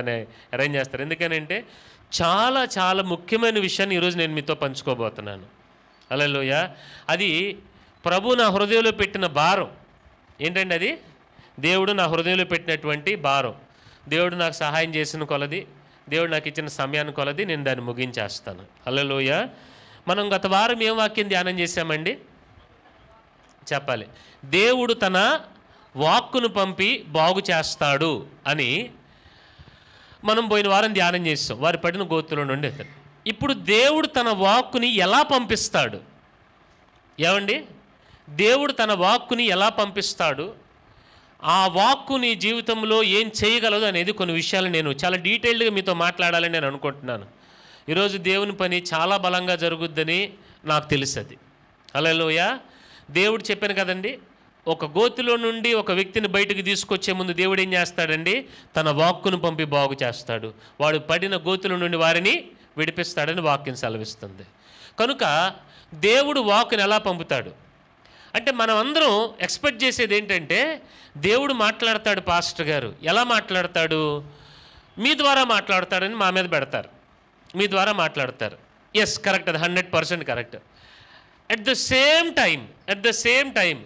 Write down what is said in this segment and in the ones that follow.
అని అరేంజ్ చేస్తారు. ఎందుకనంటే చాలా చాలా ముఖ్యమైన విషయాన్ని ఈరోజు నేను మీతో పంచుకోబోతున్నాను. హల్లెలూయా. అది ప్రభు నా హృదయంలో పెట్టిన భారం. ఏంటండి అది? దేవుడు నా హృదయంలో పెట్టినటువంటి భారం. దేవుడు నాకు సహాయం చేసిన కొలది, దేవుడు నాకు ఇచ్చిన సమయాన్ని కొలది నేను దాన్ని ముగించేస్తాను. హల్లెలూయా. మనం గత వారం ఏం వాక్యం ధ్యానం చేశామండి? చెప్పాలి. దేవుడు తన వాక్కును పంపి బాగు చేస్తాడు అని మనం పోయిన వారం ధ్యానం చేస్తాం. వారి పడిన గోతులో నుండి. ఇప్పుడు దేవుడు తన వాక్కుని ఎలా పంపిస్తాడు? ఏమండి? దేవుడు తన వాక్కుని ఎలా పంపిస్తాడు? ఆ వాక్కు నీ జీవితంలో ఏం చేయగలదు అనేది కొన్ని విషయాలు నేను చాలా డీటెయిల్డ్గా మీతో మాట్లాడాలని నేను అనుకుంటున్నాను. ఈరోజు దేవుని పని చాలా బలంగా జరుగుద్దని నాకు తెలుసది. హల్లెలూయా. దేవుడు చెప్పాను కదండి, ఒక గోతిలో నుండి ఒక వ్యక్తిని బయటకు తీసుకొచ్చే ముందు దేవుడు ఏం చేస్తాడండి? తన వాక్కును పంపి బాగు చేస్తాడు. వాడు పడిన గోతుల నుండి వారిని విడిపిస్తాడని వాక్యం సెలవిస్తుంది. కనుక దేవుడు వాక్కుని ఎలా పంపుతాడు అంటే మనం అందరం ఎక్స్పెక్ట్ చేసేది ఏంటంటే, దేవుడు మాట్లాడతాడు పాస్టర్ గారు. ఎలా మాట్లాడతాడు? మీ ద్వారా మాట్లాడతాడని మా మీద పెడతారు. మీ ద్వారా మాట్లాడతారు. ఎస్, కరెక్ట్, అది 100% correct. At the same time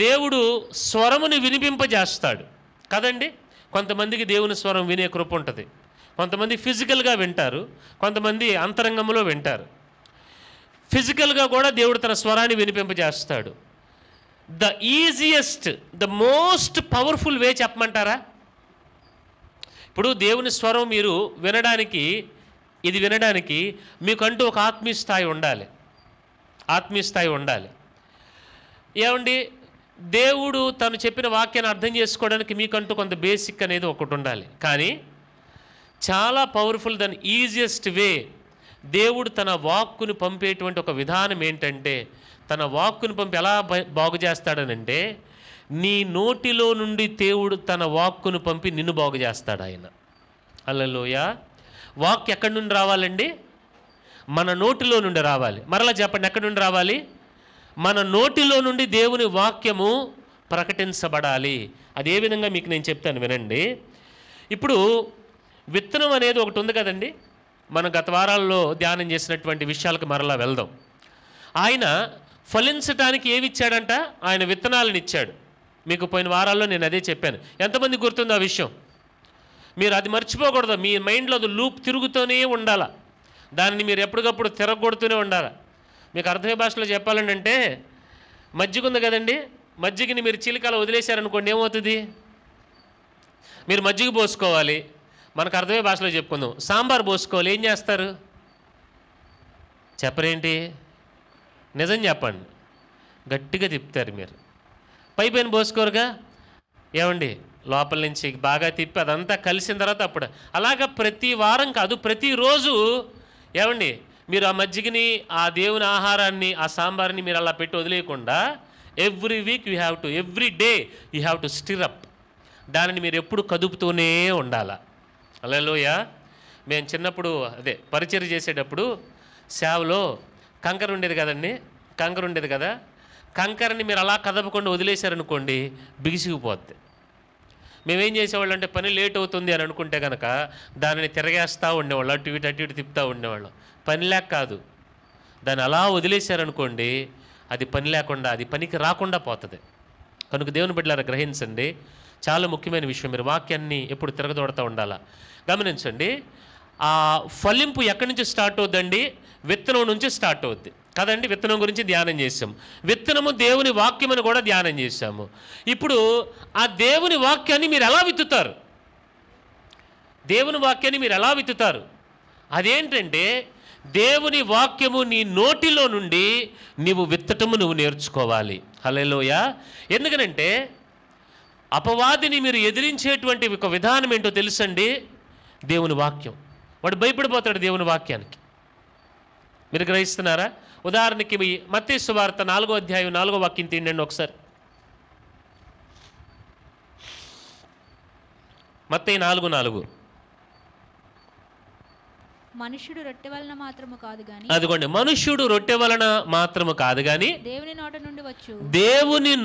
దేవుడు స్వరముని వినిపింపజేస్తాడు కదండి. కొంతమందికి దేవుని స్వరం వినే కృప ఉంటుంది. కొంతమంది ఫిజికల్గా వింటారు, కొంతమంది అంతరంగంలో వింటారు. ఫిజికల్గా కూడా దేవుడు తన స్వరాన్ని వినిపింపజేస్తాడు. The easiest, the most powerful way చెప్పమంటారా? ఇప్పుడు దేవుని స్వరం మీరు వినడానికి మీకంటూ ఒక ఆత్మీయ స్థాయి ఉండాలి. ఏమండి? దేవుడు తను చెప్పిన వాక్యాన్ని అర్థం చేసుకోవడానికి మీకంటూ కొంత బేసిక్ అనేది ఒకటి ఉండాలి. కానీ చాలా పవర్ఫుల్ దాని ఈజియెస్ట్ వే దేవుడు తన వాక్కును పంపేటువంటి ఒక విధానం ఏంటంటే, తన వాక్కును పంపి ఎలా బాగు చేస్తాడనంటే, నీ నోటిలో నుండి దేవుడు తన వాక్కును పంపి నిన్ను బాగు చేస్తాడు ఆయన. హల్లెలూయా. వాక్ ఎక్కడి నుండి రావాలండి? మన నోటిలో నుండి రావాలి. మరలా చెప్పండి, ఎక్కడి నుండి రావాలి? మన నోటిలో నుండి దేవుని వాక్యము ప్రకటించబడాలి. అదే విధంగా మీకు నేను చెప్తాను వినండి. ఇప్పుడు విత్తనం అనేది ఒకటి ఉంది కదండి. మనం గత వారాల్లో ధ్యానం చేసినటువంటి విషయాలకు మరలా వెళ్దాం. ఆయన ఫలించడానికి ఏమి ఇచ్చాడంట? ఆయన విత్తనాలను ఇచ్చాడు. మీకు పోయిన వారాల్లో నేను అదే చెప్పాను. ఎంతమంది గుర్తుందో ఆ విషయం? మీరు అది మర్చిపోకూడదు. మీ మైండ్లో అది లూప్ తిరుగుతూనే ఉండాలి. దానిని మీరు ఎప్పటికప్పుడు తిరగొడుతూనే ఉండాలి. మీకు అర్థమయ్యే భాషలో చెప్పాలంటే, మజ్జిగ ఉంది కదండి, మజ్జిగని మీరు చిలికలా వదిలేశారనుకోండి, ఏమవుతుంది? మీరు మజ్జిగ పోసుకోవాలి. మనకు అర్థమయ్యే భాషలో చెప్పుకుందాం. సాంబార్ పోసుకోవాలి. ఏం చేస్తారు? చెప్పరేంటి? నిజం చెప్పండి. గట్టిగా తిప్పుతారు మీరు. పైపైన పోసుకోరుగా. ఏమండి? లోపల నుంచి బాగా తిప్పి అదంతా కలిసిన తర్వాత అప్పుడు. అలాగా ప్రతి వారం కాదు, ప్రతిరోజు ఏమండి మీరు ఆ మజ్జిగని, ఆ దేవుని ఆహారాన్ని, ఆ సాంబార్ని మీరు అలా పెట్టి వదిలేయకుండా every week every day you have to stir up. దానిని మీరు ఎప్పుడు కదుపుతూనే ఉండాలా. హల్లెలూయా. మేము చిన్నప్పుడు పరిచర్య చేసేటప్పుడు సేవలో కంకర ఉండేది కదండి. కంకర ఉండేది కదా. కంకరని మీరు అలా కదపకుండా వదిలేశారనుకోండి, బిగిసిగిపోద్ది. మేమేం చేసేవాళ్ళం అంటే, పని లేట్ అవుతుంది అని అనుకుంటే కనుక దానిని తిరగేస్తూ ఉండేవాళ్ళం. అటు ఇటు తిప్పుతూ ఉండేవాళ్ళం. పని లేక కాదు, దాన్ని అలా వదిలేశారనుకోండి, అది పని లేకుండా, అది పనికి రాకుండా పోతుంది. కనుక దేవుని బిడ్డలారా గ్రహించండి, చాలా ముఖ్యమైన విషయం. మీరు వాక్యాన్ని ఎప్పుడు తిరగదోడుతూ ఉండాలా. గమనించండి, ఆ ఫలింపు ఎక్కడి నుంచి స్టార్ట్ అవుద్దండి? విత్తనం నుంచి స్టార్ట్ అవుద్ది కదండి. విత్తనం గురించి ధ్యానం చేసాం. విత్తనము దేవుని వాక్యం అని కూడా ధ్యానం చేశాము. ఇప్పుడు ఆ దేవుని వాక్యాన్ని మీరు ఎలా విత్తుతారు? దేవుని వాక్యాన్ని మీరు ఎలా విత్తుతారు? అదేంటంటే, దేవుని వాక్యము నీ నోటిలో నుండి నీవు విత్తటము నువ్వు నేర్చుకోవాలి. హల్లెలూయా. ఎందుకనంటే అపవాదిని మీరు ఎదిరించేటువంటి ఒక విధానం ఏంటో తెలుసండి? దేవుని వాక్యం. వాడు భయపడిపోతాడు దేవుని వాక్యానికి. మీరు గ్రహిస్తున్నారా? ఉదాహరణకి మత్తయి సువార్త 4వ అధ్యాయం 4వ వాక్యం తీయండి ఒకసారి. మత్తయి 4:4. మనుష్యుడు రొట్టె వలన మాత్రము కాదు గాని, అదిగోండి, మనుష్యుడు రొట్టె వలన మాత్రము కాదు గాని దేవుని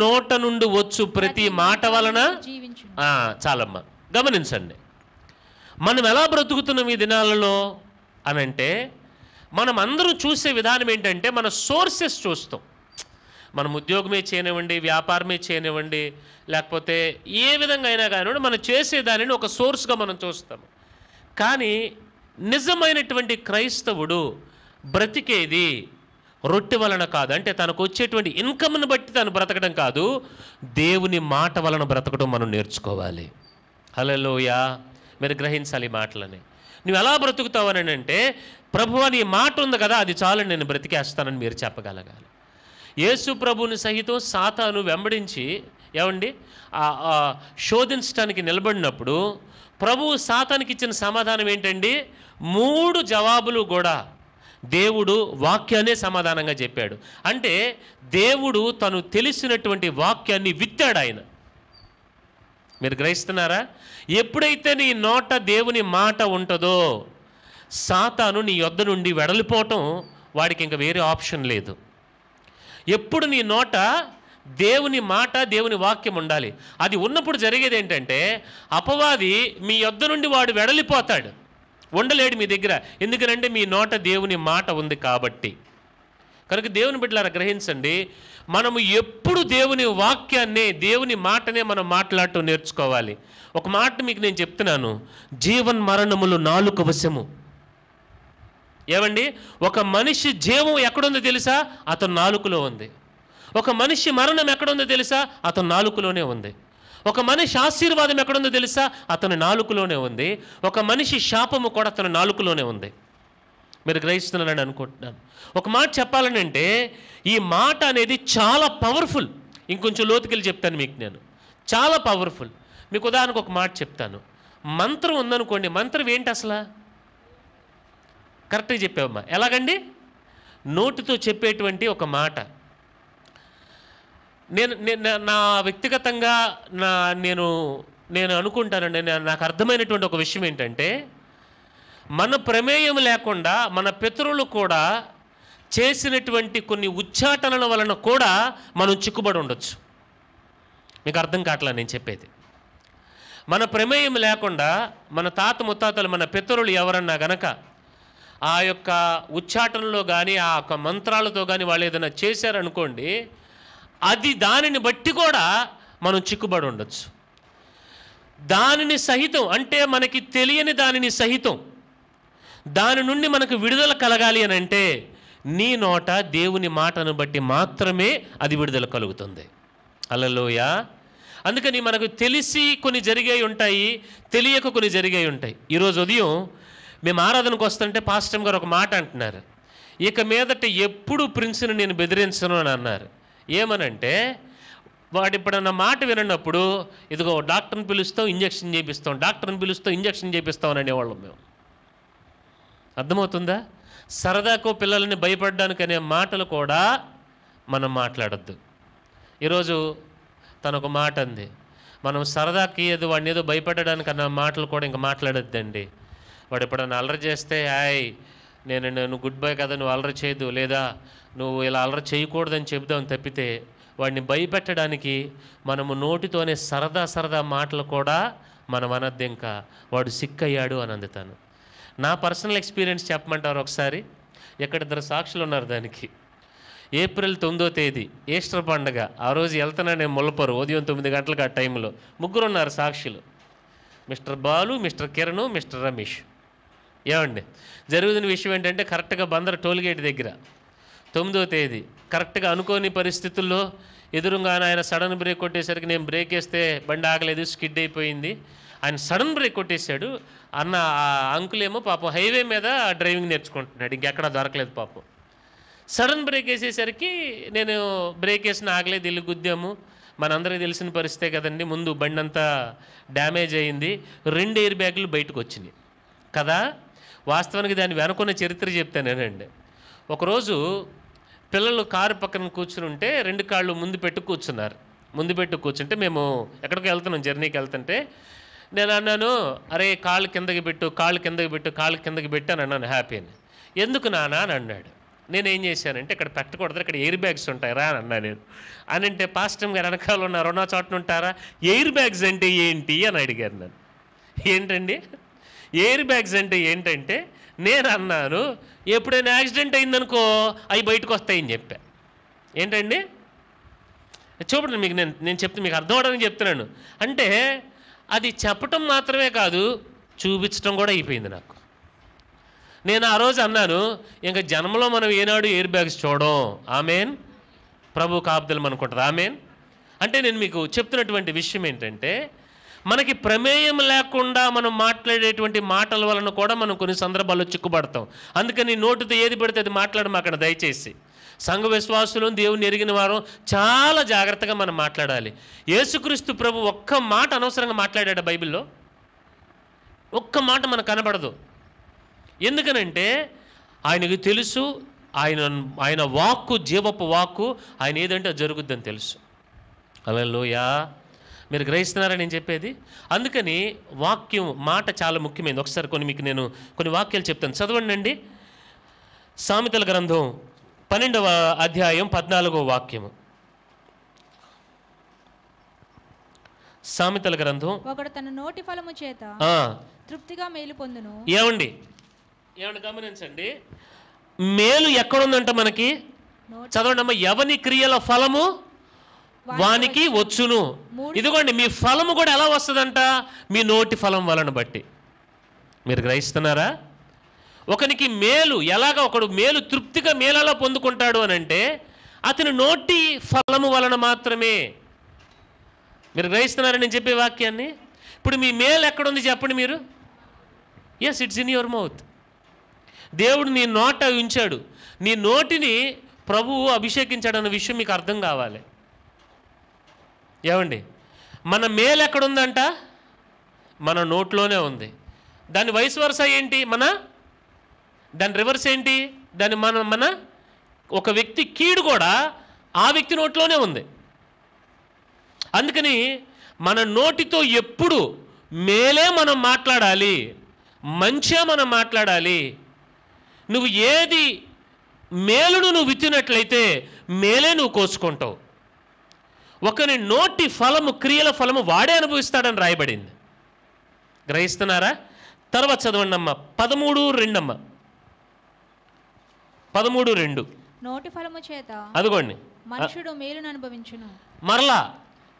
నోట నుండి వచ్చు ప్రతి మాట వలన జీవించును. చాలమ్మా. గమనించండి, మనం ఎలా బ్రతుకుతున్నాం ఈ దినాలలో అనంటే, మనం అందరూ చూసే విధానం ఏంటంటే మన సోర్సెస్ చూస్తాం. మనం ఉద్యోగమే చేయనివ్వండి, వ్యాపారమే చేయనివ్వండి, లేకపోతే ఏ విధంగా అయినా కానివ్వండి, మనం చేసేదానిని ఒక సోర్స్గా మనం చూస్తాం. కానీ నిజమైనటువంటి క్రైస్తవుడు బ్రతికేది రొట్టె వలన కాదు, అంటే తనకు వచ్చేటువంటి ఇన్కమ్ను బట్టి తను బ్రతకడం కాదు, దేవుని మాట వలన బ్రతకడం మనం నేర్చుకోవాలి. హల్లెలూయా. మీరు గ్రహించాలి ఈ మాటలని. నువ్వు ఎలా బ్రతుకుతావని అంటే, ప్రభువా నీ మాట ఉంది కదా, అది చాలు, నేను బ్రతికేస్తానని మీరు చెప్పగలగాలి. యేసు ప్రభువుని సహితం సాతాను వెంబడించి ఏమండి శోధించడానికి నిలబడినప్పుడు ప్రభువు సాతానికి ఇచ్చిన సమాధానం ఏంటండి? 3 జవాబులు కూడా దేవుడు వాక్యాన్నే సమాధానంగా చెప్పాడు. అంటే దేవుడు తను తెలిసినటువంటి వాక్యాన్ని విత్తాడు ఆయన. మీరు గ్రహిస్తున్నారా? ఎప్పుడైతే నీ నోట దేవుని మాట ఉంటుందో సాతాను నీ యొద్ద నుండి వెడలిపోవటం వాడికి ఇంకా వేరే ఆప్షన్ లేదు. ఎప్పుడు నీ నోట దేవుని మాట దేవుని వాక్యం ఉండాలి. అది ఉన్నప్పుడు జరిగేది ఏంటంటే, అపవాది మీ యొద్ద నుండి వాడు వెడలిపోతాడు, ఉండలేడు మీ దగ్గర. ఎందుకనంటే మీ నోట దేవుని మాట ఉంది కాబట్టి. కనుక దేవుని బిడ్డలారా గ్రహించండి, మనము ఎప్పుడు దేవుని వాక్యాన్నే దేవుని మాటనే మనం మాట్లాడటం నేర్చుకోవాలి. ఒక మాట మీకు నేను చెప్తున్నాను, జీవన్ మరణములు నాలుక వశము. ఏమండి, ఒక మనిషి జీవం ఎక్కడుందో తెలుసా? అతను నాలుకలో ఉంది. ఒక మనిషి మరణం ఎక్కడుందో తెలుసా? అతను నాలుకలోనే ఉంది. ఒక మనిషి ఆశీర్వాదం ఎక్కడుందో తెలుసా? అతను నాలుకలోనే ఉంది. ఒక మనిషి శాపము కూడా అతను నాలుకలోనే ఉంది. మీరు గ్రహిస్తున్నారని అనుకుంటున్నాను. ఒక మాట చెప్పాలని అంటే, ఈ మాట అనేది చాలా పవర్ఫుల్. ఇంకొంచెం లోతుకెళ్ళి చెప్తాను మీకు నేను. చాలా పవర్ఫుల్. మీకు ఉదాహరణకు ఒక మాట చెప్తాను. మంత్రం ఉందనుకోండి, మంత్రం ఏంటి అసలు? కరెక్ట్గా చెప్పావమ్మా. ఎలాగండి? నోటితో చెప్పేటువంటి ఒక మాట. నా వ్యక్తిగతంగా నేను అనుకుంటానండి, నాకు అర్థమైనటువంటి ఒక విషయం ఏంటంటే, మన ప్రమేయం లేకుండా మన పితరులు కూడా చేసినటువంటి కొన్ని ఉచ్చాటనల వలన కూడా మనం చిక్కుబడి ఉండొచ్చు. మీకు అర్థం కావట్లా నేను చెప్పేది. మన ప్రమేయం లేకుండా మన తాత ముత్తాతలు, మన పితరులు ఎవరన్నా గనక ఆ యొక్క ఉచ్చాటనలో కానీ ఆ యొక్క మంత్రాలతో కానీ వాళ్ళు ఏదైనా చేశారనుకోండి, అది దానిని బట్టి కూడా మనం చిక్కుబడి ఉండొచ్చు. దానిని సహితం, అంటే మనకి తెలియని దానిని సహితం దాని నుండి మనకు విడుదల కలగాలి అని అంటే నీ నోట దేవుని మాటను బట్టి మాత్రమే అది విడుదల కలుగుతుంది. హల్లెలూయా. అందుకని మనకు తెలిసి కొన్ని జరిగాయి ఉంటాయి, తెలియక కొన్ని జరిగాయి ఉంటాయి. ఈరోజు ఉదయం మేము ఆరాధనకు వస్తుంటే పాస్టర్ గారు ఒక మాట అంటున్నారు, ఇక మీదట ఎప్పుడు ప్రిన్స్ని నేను బెదిరించను అని అన్నారు. ఏమనంటే, వాడు ఎప్పుడన్నా మాట వినప్పుడు ఇదిగో డాక్టర్ని పిలుస్తాం, ఇంజక్షన్ చేపిస్తాం, డాక్టర్ని పిలుస్తాం, ఇంజక్షన్ చేపిస్తాం అని అనేవాళ్ళం మేము. అర్థమవుతుందా? సరదాకో పిల్లల్ని భయపడడానికి అనే మాటలు కూడా మనం మాట్లాడద్దు. ఈరోజు తనొక మాట అంది, మనం సరదాకి వాడిని ఏదో భయపడడానికి అన్న మాటలు కూడా ఇంకా మాట్లాడొద్దండి. వాడు ఎప్పుడన్నా అల్లరి చేస్తే, నేను గుడ్ బై కదా, నువ్వు అల్లరి చేయదు, లేదా నువ్వు ఇలా అల్లరి చేయకూడదని చెబుదాం తప్పితే వాడిని భయపెట్టడానికి మనము నోటితోనే సరదా మాటలు కూడా మనం అనద్దు. ఇంకా వాడు సిక్కయ్యాడు అని అందుతాను. నా పర్సనల్ ఎక్స్పీరియన్స్ చెప్పమంటారు ఒకసారి. ఎక్కడిద్దరు సాక్షులు ఉన్నారు దానికి. ఏప్రిల్ 9వ తేదీ ఈస్టర్ పండుగ. ఆ రోజు వెళ్తున్నా నేను ముల్లపరు, ఉదయం 9 గంటలకు. ఆ టైంలో 3 ఉన్నారు సాక్షులు, mister Balu, mister Kiran, mister Ramesh. ఏమండి, జరుగుతున్న విషయం ఏంటంటే, కరెక్ట్గా బందర్ టోల్గేట్ దగ్గర 9వ తేదీ కరెక్ట్గా అనుకోని పరిస్థితుల్లో ఎదురుగా ఆయన సడన్ బ్రేక్ కొట్టేసరికి నేను బ్రేక్ వేస్తే బండి ఆగలేదు, స్కిడ్ అయిపోయింది. ఆయన సడన్ బ్రేక్ కొట్టేశాడు. అన్న ఆ అంకులేమో పాపం హైవే మీద డ్రైవింగ్ నేర్చుకుంటున్నాడు, ఇంకెక్కడ దొరకలేదు పాపం. సడన్ బ్రేక్ వేసేసరికి నేను బ్రేక్ వేసిన ఆగలేదు, ఇల్లు గుద్దాము. మనందరికీ తెలిసిన పరిస్థితే కదండి. ముందు బండి అంతా డ్యామేజ్ అయింది, 2 ఎయిర్ బ్యాగులు బయటకు వచ్చినాయి కదా. వాస్తవానికి దాన్ని వెనుకున్న చరిత్ర చెప్తానేనండి. ఒకరోజు పిల్లలు కారు పక్కన కూర్చుని ఉంటే 2 కాళ్ళు ముందు పెట్టి కూర్చున్నారు. ముందు పెట్టి కూర్చుంటే మేము ఎక్కడికి వెళ్తున్నాం, జర్నీకి వెళ్తుంటే నేను అన్నాను, అరే కాళ్ళు కిందకి పెట్టు, కాళ్ళు కిందకి పెట్టు, కాళ్ళు కిందకి పెట్టు అని అన్నాను. హ్యాపీ అని. ఎందుకు నానా అని అన్నాడు. నేనేం చేశానంటే, ఇక్కడ పెట్టకూడదు, ఇక్కడ ఎయిర్ బ్యాగ్స్ ఉంటాయి రా అని అన్నా నేను. అని అంటే పాస్టర్ గారు వెనకాల ఉన్న రెండో చోట్ల ఉంటారా, ఎయిర్ బ్యాగ్స్ అంటే ఏంటి అని అడిగారు నన్ను. ఏంటండి ఎయిర్ బ్యాగ్స్ అంటే ఏంటంటే నేను అన్నాను ఎప్పుడైనా యాక్సిడెంట్ అయిందనుకో అవి బయటకు వస్తాయని చెప్పా. ఏంటండి చూడండి, మీకు నేను చెప్తే మీకు అర్థం అవడానికి చెప్తున్నాను. అంటే అది చెప్పటం మాత్రమే కాదు, చూపించడం కూడా అయిపోయింది నాకు. నేను ఆ రోజు అన్నాను, ఇంకా జన్మలో మనం ఏనాడు ఎయిర్ బ్యాగ్స్ చూడం. ఆమెన్. ప్రభు కాపుదలం అనుకుంటుంది. ఆమెన్. అంటే నేను మీకు చెప్తున్నటువంటి విషయం ఏంటంటే, మనకి ప్రమేయం లేకుండా మనం మాట్లాడేటువంటి మాటల వలన కూడా మనం కొన్ని సందర్భాల్లో చిక్కుపడతాం. అందుకని నోటితో ఏది పడితే అది మాట్లాడమాకండి దయచేసి. సంఘ విశ్వాసులు, దేవుని ఎరిగిన వారు చాలా జాగ్రత్తగా మనం మాట్లాడాలి. యేసుక్రీస్తు ప్రభు ఒక్క మాట అనవసరంగా మాట్లాడాడు బైబిల్లో. ఒక్క మాట మనకు కనబడదు. ఎందుకనంటే ఆయనకు తెలుసు, ఆయన వాక్కు జీవపు వాక్కు, ఆయన ఏదంటే అది జరుగుద్దని తెలుసు. హల్లెలూయా. మీరు గ్రహిస్తున్నారని నేను చెప్పేది. అందుకని వాక్యం మాట చాలా ముఖ్యమైనది. ఒకసారి మీకు నేను కొన్ని వాక్యాలు చెప్తాను, చదవండి అండి. సామెతల గ్రంథం 12వ అధ్యాయం 14వ వాక్యము. సామెతల గ్రంథం. ఒకడు తన నోటి ఫలము చేత తృప్తిగా మేలు పొందును. ఏమండి గమనించండి, మేలు ఎక్కడుందంట మనకి? చదవండి అమ్మ. ఎవని క్రియల ఫలము వానికి వచ్చును. ఇదిగోండి, మీ ఫలము కూడా ఎలా వస్తుందంట? మీ నోటి ఫలం వలన బట్టి. మీరు గ్రహిస్తున్నారా? ఒకనికి మేలు ఎలాగా, ఒకడు మేలు తృప్తిగా మేలు ఎలా పొందుకుంటాడు అని అంటే అతని నోటి ఫలము వలన మాత్రమే. మీరు గ్రహిస్తున్నారని నేను చెప్పే వాక్యాన్ని. ఇప్పుడు మీ మేలు ఎక్కడుంది చెప్పండి మీరు? Yes, it's in your mouth. దేవుడు నీ నోట ఉంచాడు. నీ నోటిని ప్రభువు అభిషేకించాడన్న విషయం మీకు అర్థం కావాలి. ఏమండి, మన మేలు ఎక్కడుందంట? మన నోట్లోనే ఉంది. దాని వయసు వరుస ఏంటి? దాని రివర్స్ ఏంటి? మన ఒక వ్యక్తి కీడు కూడా ఆ వ్యక్తి నోట్లోనే ఉంది. అందుకని మన నోటితో ఎప్పుడు మేలే మనం మాట్లాడాలి, మంచిగా మనం మాట్లాడాలి. నువ్వు ఏది మేలును నువ్వు విత్తినట్లయితే మేలే నువ్వు కోసుకుంటావు. ఒకని నోటి ఫలము, క్రియల ఫలము వాడే అనుభవిస్తాడని రాయబడింది. గ్రహిస్తున్నారా? తర్వాత చదవండి అమ్మ. 13:2 అమ్మ. 13:2. నోటి ఫలము చేత అదిగోండి మనుషుడు మేలును అనుభవించును. మరలా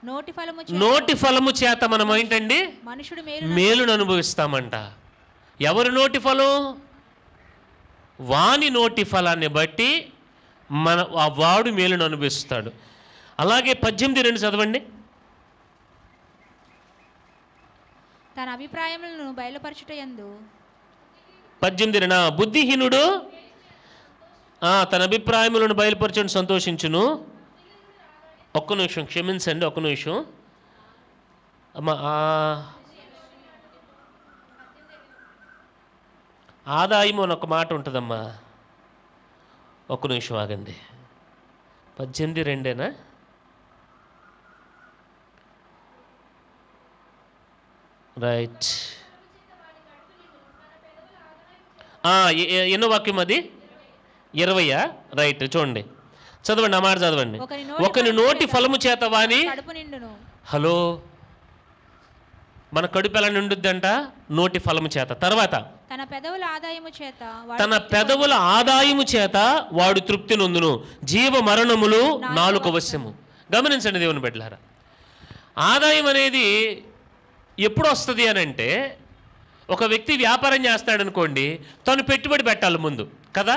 నోటి ఫలము చేత మనం ఏంటండి? మనుషుడు మేలును అనుభవిస్తామంట. ఎవరి నోటి ఫలం? వాని నోటి ఫలాన్ని బట్టి వాడు మేలును అనుభవిస్తాడు. అలాగే 18:2 చదవండి. తన అభిప్రాయములను బయలుపరచుటయందు 18:2 బుద్ధిహీనుడు తన అభిప్రాయములను బయలుపరచుని సంతోషించును. ఒక్క నిమిషం క్షమించండి, ఒక్క నిమిషం అమ్మ. ఆదాయము అని ఒక మాట ఉంటుందమ్మా. ఒక్క నిమిషం ఆగండి. 18:2 రైట్. ఎన్నో వాక్యం అది? 20. రైట్, చూడండి, చదవండి ఆ మాట చదవండి. ఒకని నోటి ఫలము చేత వాని. హలో, మన కడుపు ఎలా నిండుద్దంట? నోటి ఫలము చేత. తర్వాత తన పెదవుల ఆదాయము చేత వాడు తృప్తి నొందును. జీవ మరణములు నాలుక వశము. గమనించండి దేవుని బిడ్డలారా, ఆదాయం అనేది ఎప్పుడు వస్తుంది అని అంటే, ఒక వ్యక్తి వ్యాపారం చేస్తాడనుకోండి, తను పెట్టుబడి పెట్టాలి ముందు కదా,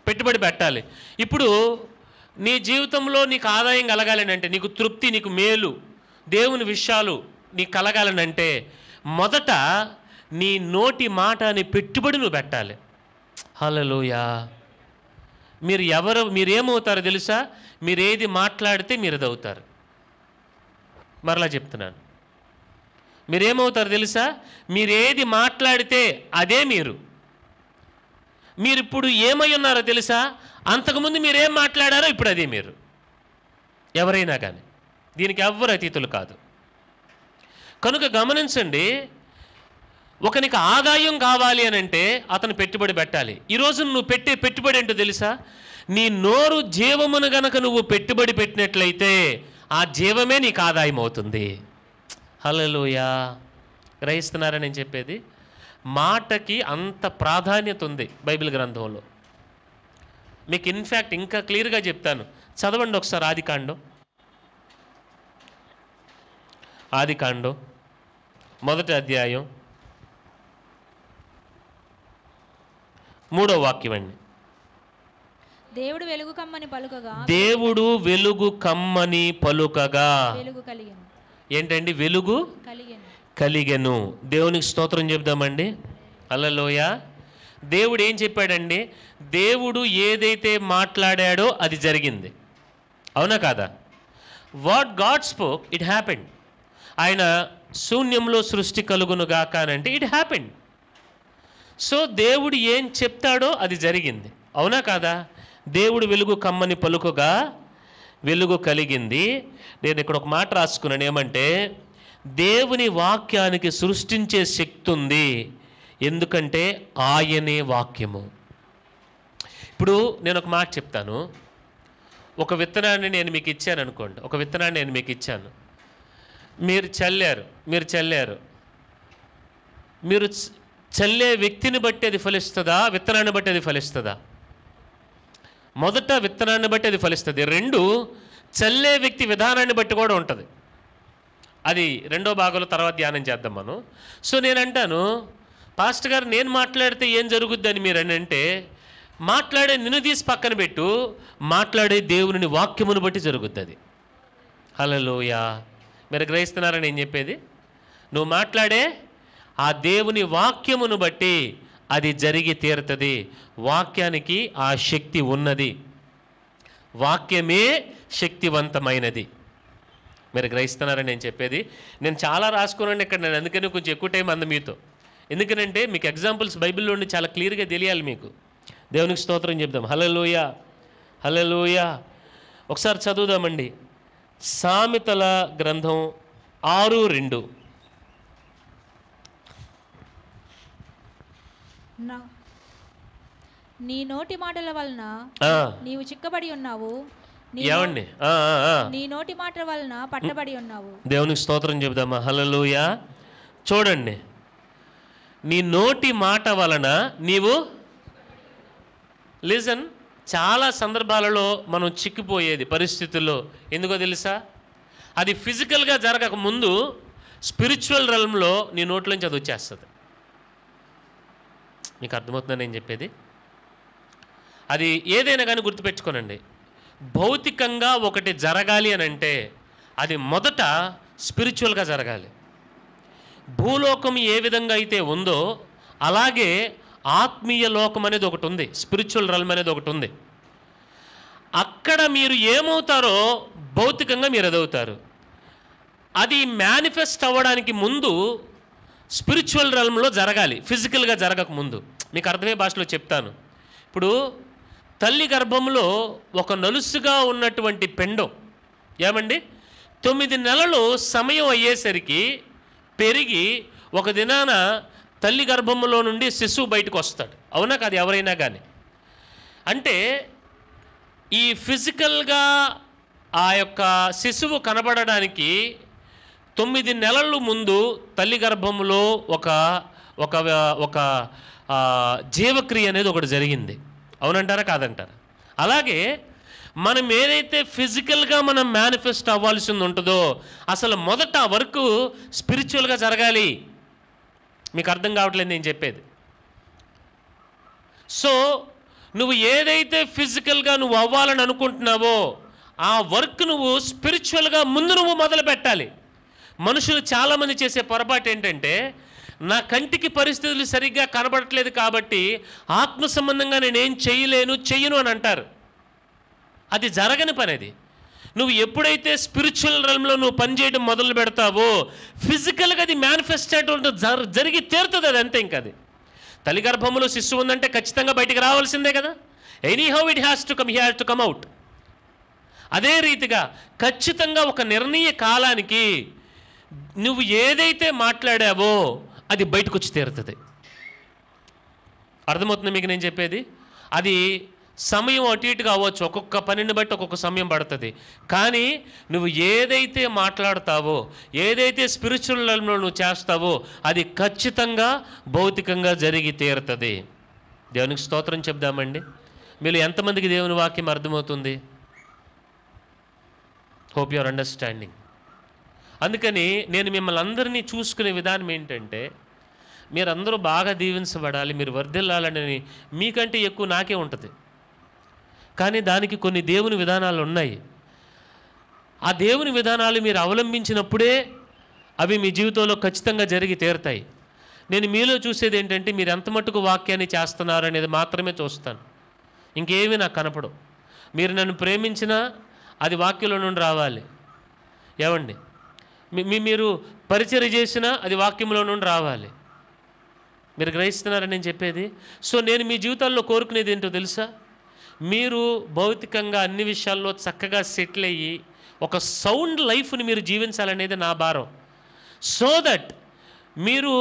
పెట్టుబడి పెట్టాలి. ఇప్పుడు నీ జీవితంలో నీకు ఆదాయం కలగాలని అంటే, నీకు తృప్తి, నీకు మేలు, దేవుని విషయాలు నీకు కలగాలని అంటే, మొదట నీ నోటి మాట అనే పెట్టుబడి నువ్వు పెట్టాలి. హల్లెలూయా. మీరేమవుతారో తెలుసా? మీరేది మాట్లాడితే మీరు అది అవుతారు. మరలా చెప్తున్నాను, మీరేమవుతారో తెలుసా? మీరేది మాట్లాడితే అదే మీరు ఇప్పుడు ఏమై ఉన్నారో తెలుసా? అంతకుముందు మీరేం మాట్లాడారో ఇప్పుడు అదే మీరు. ఎవరైనా కానీ దీనికి ఎవ్వరు అతీతులు కాదు. కనుక గమనించండి, ఒకనికి ఆదాయం కావాలి అని అంటే అతను పెట్టుబడి పెట్టాలి. ఈరోజు నువ్వు పెట్టే పెట్టుబడి ఏంటో తెలుసా? నీ నోరు జీవమును గనక నువ్వు పెట్టుబడి పెట్టినట్లయితే ఆ జీవమే నీకు ఆదాయం అవుతుంది. హల్లెలూయా. గ్రహిస్తున్నారా నేను చెప్పేది? మాటకి అంత ప్రాధాన్యత ఉంది బైబిల్ గ్రంథంలో. మీకు ఇన్ఫ్యాక్ట్ ఇంకా క్లియర్గా చెప్తాను, చదవండి ఒకసారి ఆదికాండం 1వ అధ్యాయం 3వ వాక్యం అండి. దేవుడు వెలుగు కమ్మని పలుకగా, దేవుడు వెలుగు కమ్మని పలుకగా వెలుగు కలిగెను. ఏంటండి? వెలుగు కలిగెను. దేవునికి స్తోత్రం చెప్దామండి. హల్లెలూయా. దేవుడు ఏం చెప్పాడండి? దేవుడు ఏదైతే మాట్లాడాడో అది జరిగింది, అవునా కాదా? What God spoke it happened. ఆయన శూన్యంలో సృష్టి కలుగును గాక అంటే ఇట్ హ్యాపెండ్. సో దేవుడు ఏం చెప్తాడో అది జరిగింది, అవునా కాదా? దేవుడు వెలుగు కమ్మని పలుకగా వెలుగు కలిగింది. నేను ఇక్కడ ఒక మాట రాసుకున్నాను, ఏమంటే దేవుని వాక్యానికి సృష్టించే శక్తి ఉంది, ఎందుకంటే ఆయనే వాక్యము. ఇప్పుడు నేను ఒక మాట చెప్తాను. ఒక విత్తనాన్ని నేను మీకు ఇచ్చాను అనుకోండి, ఒక విత్తనాన్ని నేను మీకు ఇచ్చాను, మీరు చల్లారు. మీరు చల్లే వ్యక్తిని బట్టి అది ఫలిస్తుందా, విత్తనాన్ని బట్టి అది ఫలిస్తుందా? మొదట విత్తనాన్ని బట్టి అది ఫలిస్తుంది. 2 చల్లే వ్యక్తి విధానాన్ని బట్టి కూడా ఉంటుంది. అది 2వ భాగంలో తర్వాత ధ్యానం చేద్దాం మనం. సో నేను అంటాను, పాస్టర్ గారు నేను మాట్లాడితే ఏం జరుగుద్ది అని మీరు అని అంటే, మాట్లాడే నిన్ను తీసి పక్కన పెట్టు, మాట్లాడే దేవుని వాక్యమును బట్టి జరుగుద్ది అది. హల్లెలూయా. మీరు గ్రహిస్తున్నారని నేను చెప్పేది? నువ్వు మాట్లాడే ఆ దేవుని వాక్యమును బట్టి అది జరిగి తీరుతుంది. వాక్యానికి ఆ శక్తి ఉన్నది, వాక్యమే శక్తివంతమైనది. మీరు గ్రహిస్తున్నారని నేను చెప్పేది? నేను చాలా రాసుకున్నాను ఇక్కడ, నేను అందుకని కొంచెం ఎక్కువ టైం అంది మీతో. ఎందుకనంటే మీకు ఎగ్జాంపుల్స్ బైబిల్లో ఉండి చాలా క్లియర్గా తెలియాలి మీకు. దేవునికి స్తోత్రం చెప్దాం. హల్లెలూయా, హల్లెలూయా. ఒకసారి చదువుదామండి. సామెతల గ్రంథం 6:2. నీ నోటి మాటల వలన నీవు చిక్కబడి ఉన్నావు, ఏమండి? నీ నోటి మాటల వలన పట్టబడి ఉన్నావు. దేవునికి స్తోత్రం చెబుదామా? హల్లెలూయా. చూడండి, నీ నోటి మాట వలన నీవు, లిజన్, చాలా సందర్భాలలో మనం చిక్కిపోయేది పరిస్థితుల్లో. ఎందుకో తెలుసా? అది ఫిజికల్గా జరగక ముందు స్పిరిచువల్ రెల్మ్లో నీ నోట్లోంచి అది వచ్చేస్తుంది. మీకు అర్థమవుతుందని నేను చెప్పేది? అది ఏదైనా కానీ గుర్తుపెట్టుకోనండి, భౌతికంగా ఒకటి జరగాలి అని అంటే అది మొదట స్పిరిచువల్గా జరగాలి. భూలోకం ఏ విధంగా అయితే ఉందో అలాగే ఆత్మీయ లోకం అనేది ఒకటి ఉంది, స్పిరిచువల్ రెల్మ్ అనేది ఒకటి ఉంది. అక్కడ మీరు ఏమవుతారో భౌతికంగా మీరు ఎదవుతారు. అది మేనిఫెస్ట్ అవ్వడానికి ముందు స్పిరిచువల్ రెల్మ్లో జరగాలి, ఫిజికల్గా జరగక ముందు. మీకు అర్థమయ్యే భాషలో చెప్తాను. ఇప్పుడు తల్లి గర్భంలో ఒక నలుసుగా ఉన్నటువంటి పిండం ఏమండి 9 నెలలు సమయం అయ్యేసరికి పెరిగి ఒక దినాన తల్లి గర్భంలో నుండి శిశువు బయటకు వస్తాడు, అవునా కాదు? ఎవరైనా కానీ అంటే ఈ ఫిజికల్గా ఆ యొక్క శిశువు కనబడడానికి 9 నెలల ముందు తల్లి గర్భంలో ఒక ఒక ఒక జీవక్రియ అనేది ఒకటి జరిగింది, అవునంటారా కాదంటారా? అలాగే మనం ఏదైతే ఫిజికల్గా మనం మేనిఫెస్ట్ అవ్వాల్సింది ఉంటుందో అసలు మొదట ఆ వర్క్ స్పిరిచువల్గా జరగాలి. మీకు అర్థం కావట్లేదు నేను చెప్పేది? సో నువ్వు ఏదైతే ఫిజికల్గా నువ్వు అవ్వాలని అనుకుంటున్నావో ఆ వర్క్ నువ్వు స్పిరిచువల్గా ముందు నువ్వు మొదలు పెట్టాలి. మనుషులు చాలామంది చేసే పొరపాటు ఏంటంటే, నా కంటికి పరిస్థితులు సరిగ్గా కనబడట్లేదు కాబట్టి ఆత్మ సంబంధంగా నేనేం చెయ్యను అని అంటారు. అది జరగని పని. అది నువ్వు ఎప్పుడైతే స్పిరిచువల్ రెల్మ్లో నువ్వు పనిచేయడం మొదలు పెడతావో ఫిజికల్గా అది మేనిఫెస్టేట్ జరిగి తీరుతుంది. అది అంతే. ఇంకా అది తల్లి గర్భంలో శిశువు ఉందంటే ఖచ్చితంగా బయటికి రావాల్సిందే కదా. Anyhow it has to come, he has to come out. అదే రీతిగా ఖచ్చితంగా ఒక నిర్ణయ కాలానికి నువ్వు ఏదైతే మాట్లాడావో అది బయటకు వచ్చి తీరుతుంది. అర్థమవుతుంది మీకు నేను చెప్పేది? అది సమయం అటు ఇటుగా అవ్వచ్చు, ఒక్కొక్క పనిని బట్టి ఒక్కొక్క సమయం పడుతుంది. కానీ నువ్వు ఏదైతే మాట్లాడతావో, ఏదైతే స్పిరిచువల్ లెవెల్లో నువ్వు చేస్తావో అది ఖచ్చితంగా భౌతికంగా జరిగి తీరుతుంది. దేవునికి స్తోత్రం చెప్దామండి. మీరు ఎంతమందికి దేవుని వాక్యం అర్థమవుతుంది? Hope your understanding. అందుకని నేను మిమ్మల్ని అందరినీ చూసుకునే విధానం ఏంటంటే, మీరందరూ బాగా దీవించబడాలి, మీరు వర్ధిల్లాలని మీకంటే ఎక్కువ నాకే ఉంటుంది. కానీ దానికి కొన్ని దేవుని విధానాలు ఉన్నాయి. ఆ దేవుని విధానాలు మీరు అవలంబించినప్పుడే అవి మీ జీవితంలో ఖచ్చితంగా జరిగి తీరుతాయి. నేను మీలో చూసేది ఏంటంటే, మీరు ఎంత మట్టుకు వాక్యాన్ని చేస్తున్నారు అనేది మాత్రమే చూస్తాను, ఇంకేమీ నాకు కనపడవు. మీరు నన్ను ప్రేమించినా అది వాక్యంలో నుండి రావాలి. ఏమండి, మీరు పరిచర్య చేసినా అది వాక్యంలో నుండి రావాలి. మీరు గ్రహిస్తున్నారని నేను చెప్పేది. సో నేను మీ జీవితాల్లో కోరుకునేది ఏంటో తెలుసా? మీరు భౌతికంగా అన్ని విషయాల్లో చక్కగా సెటిల్ అయ్యి ఒక సౌండ్ లైఫ్ని మీరు జీవించాలనేది నా భారం. సో దట్ మీరు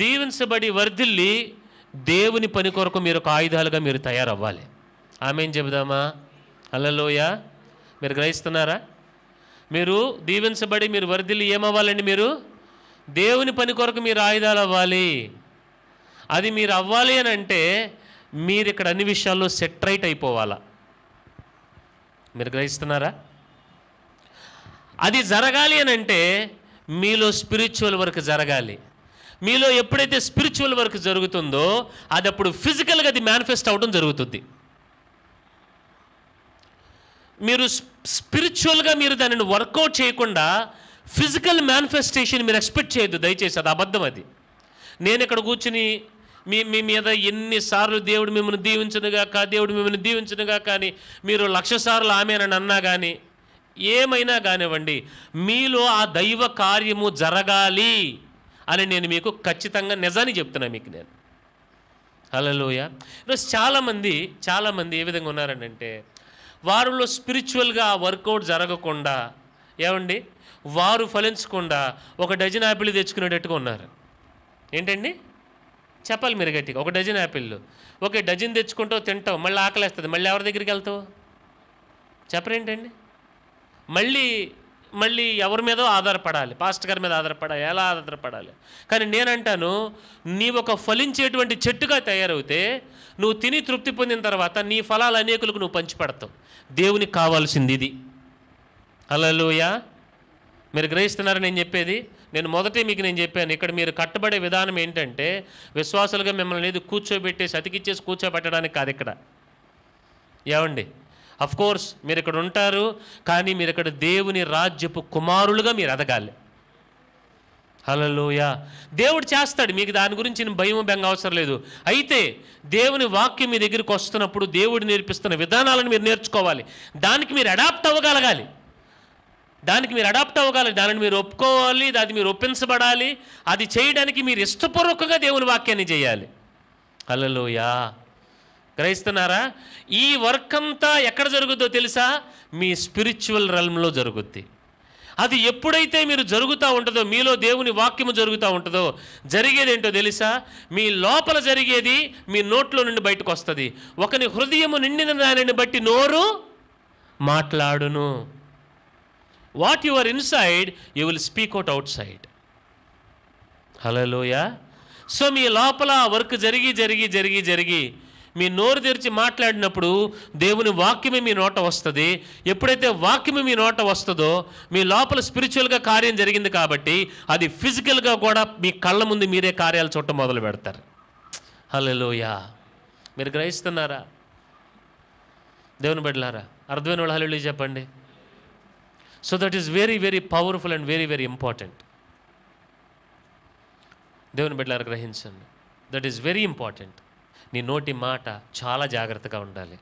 దీవించబడి వర్ధిల్లి దేవుని పని కొరకు మీరు ఒక ఆయుధాలుగా మీరు తయారవ్వాలి. ఆమేన్ చెబుదామా? హల్లెలూయా. మీరు గ్రహిస్తున్నారా? మీరు దీవించబడి మీరు వర్ధిల్లి ఏమవ్వాలండి? మీరు దేవుని పని కొరకు మీరు ఆయుధాలు అవ్వాలి. అది మీరు అవ్వాలి అని అంటే మీరు ఇక్కడ అన్ని విషయాల్లో సెట్ రైట్ అయిపోవాలా. మీరు గ్రహిస్తున్నారా? అది జరగాలి అని అంటే మీలో స్పిరిచువల్ వర్క్ జరగాలి. మీలో ఎప్పుడైతే స్పిరిచువల్ వర్క్ జరుగుతుందో అది అప్పుడు ఫిజికల్గా అది మేనిఫెస్ట్ అవడం జరుగుతుంది. మీరు స్పిరిచువల్గా మీరు దానిని వర్కౌట్ చేయకుండా ఫిజికల్ మేనిఫెస్టేషన్ మీరు ఎక్స్పెక్ట్ చేయొద్దు దయచేసి, అది అబద్ధం. అది నేను ఇక్కడ కూర్చుని మీ మీద ఎన్నిసార్లు దేవుడు మిమ్మల్ని దీవించనుగాక, దేవుడు మిమ్మల్ని దీవించనుగా కానీ మీరు 1,00,000 సార్లు ఆమేనని అన్నా కానీ ఏమైనా కానివ్వండి, మీలో ఆ దైవ కార్యము జరగాలి అని నేను మీకు ఖచ్చితంగా నిజాన్ని చెప్తున్నా మీకు నేను. హల్లెలూయా. ఈరోజు చాలామంది ఏ విధంగా ఉన్నారనంటే, వారిలో స్పిరిచువల్గా వర్కౌట్ జరగకుండా, ఏమండి, వారు ఫలించకుండా ఒక డజన్ యాపిల్ తెచ్చుకునేటట్టుగా ఉన్నారు. ఏంటండి చెప్పాలి మీరు గట్టిగా? ఒక డజన్ యాపిళ్ళు. ఓకే, డజన్ తెచ్చుకుంటావు, తింటావు, మళ్ళీ ఆకలేస్తుంది, మళ్ళీ ఎవరి దగ్గరికి వెళ్తావు? చెప్పరేంటండి? మళ్ళీ ఎవరి మీదో ఆధారపడాలి, పాస్టర్ గారి మీద ఆధారపడాలి, ఎలా ఆధారపడాలి? కానీ నేనంటాను, నీవు ఒక ఫలించేటువంటి చెట్టుగా తయారవుతే నువ్వు తిని తృప్తి పొందిన తర్వాత నీ ఫలాలు అనేకులకు నువ్వు పంచిపెడతావు. దేవునికి కావాల్సింది ఇది. హల్లెలూయా. మీరు గ్రహిస్తున్నారని నేను చెప్పేది? నేను మొదటే మీకు నేను చెప్పాను, ఇక్కడ మీరు కట్టబడే విధానం ఏంటంటే విశ్వాసాలుగా మిమ్మల్ని ఏది కూర్చోబెట్టేసి అతికిచ్చేసి కూర్చోబెట్టడానికి కాదు ఇక్కడ. ఏమండి, కోర్స్ మీరు ఇక్కడ ఉంటారు, కానీ మీరు ఇక్కడ దేవుని రాజ్యపు కుమారులుగా మీరు ఎదగాలి. హల్లెలూయా. దేవుడు చేస్తాడు, మీకు దాని గురించి భయం బెంగ అవసరం లేదు. అయితే దేవుని వాక్యం మీ దగ్గరికి వస్తున్నప్పుడు దేవుడు నేర్పిస్తున్న విధానాలను మీరు నేర్చుకోవాలి. దానికి మీరు అడాప్ట్ అవ్వగలగాలి, దానిని మీరు ఒప్పుకోవాలి, దాన్ని మీరు ఒప్పించబడాలి. అది చేయడానికి మీరు ఇష్టపూర్వకంగా దేవుని వాక్యాన్ని చేయాలి. హల్లెలూయా. గ్రహిస్తున్నారా? ఈ వర్క్ అంతా ఎక్కడ జరుగుద్దో తెలుసా? మీ స్పిరిచువల్ రెల్మ్లో జరుగుద్ది. అది ఎప్పుడైతే మీరు జరుగుతూ ఉంటుందో, మీలో దేవుని వాక్యము జరుగుతూ ఉంటుందో, జరిగేది ఏంటో తెలుసా? మీ లోపల జరిగేది మీ నోట్లో నుండి బయటకు వస్తుంది. ఒకని హృదయము నిండిన దానిని బట్టి నోరు మాట్లాడును. What you are inside you will speak out outside. Hallelujah. So మీ లోపల వర్క్ జరిగి మీ నోరు తెరిచి మాట్లాడినప్పుడు దేవుని వాక్యమే మీ నోట వస్తుంది. ఎప్పుడైతే వాక్యమే మీ నోట వస్తుందో మీ లోపల స్పిరిచువల్గా కార్యం జరిగింది కాబట్టి అది ఫిజికల్గా కూడా మీ కళ్ళ ముందు మీరే కార్యాలు చూడటం మొదలు పెడతారు. హల్లెలూయా. మీరు గ్రహిస్తున్నారా? దేవుని బిడ్డలారా, అర్థమైన వాళ్ళు హల్లెలూయా చెప్పండి. So that is very very powerful and very very important. దేవుని బిడ్డలారా గ్రహించండి, దట్ ఈస్ వెరీ ఇంపార్టెంట్. నీ నోటి మాట చాలా జాగ్రత్తగా ఉండాలి.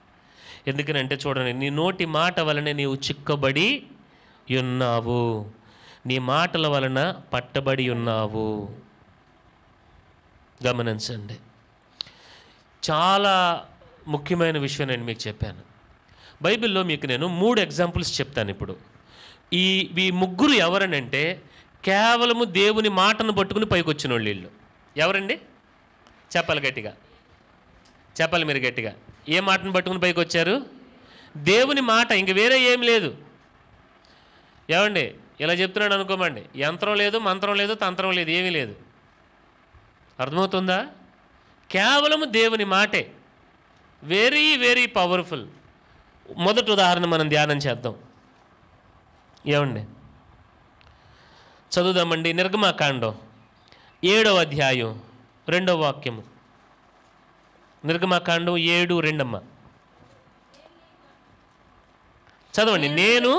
ఎందుకనంటే చూడండి, నీ నోటి మాట వలన నీవు చిక్కబడి ఉన్నావు, నీ మాటల వలన పట్టబడి ఉన్నావు. గమనించండి, చాలా ముఖ్యమైన విషయం నేను మీకు చెప్పాను. బైబిల్లో మీకు నేను 3 ఎగ్జాంపుల్స్ చెప్తాను ఇప్పుడు. ఈ ముగ్గురు ఎవరనంటే కేవలము దేవుని మాటను పట్టుకుని పైకి వచ్చిన వాళ్ళు. వీళ్ళు ఎవరండి? చెప్పాలి గట్టిగా, చెప్పాలి మీరు గట్టిగా. ఏ మాటను పట్టుకుని పైకి వచ్చారు? దేవుని మాట, ఇంక వేరే ఏం లేదు. ఏమండి ఇలా చెప్తున్నాడు అనుకోమండి, యంత్రం లేదు, మంత్రం లేదు, తంత్రం లేదు, ఏమీ లేదు. అర్థమవుతుందా? కేవలము దేవుని మాటే. Very very powerful. మొదటి ఉదాహరణ మనం ధ్యానం చేద్దాం. ఏమండి చదువుదామండి. నిర్గమాకాండం 7వ అధ్యాయం 2వ వాక్యము. నిర్గమాకాండం 7:2 చదవండి. నేను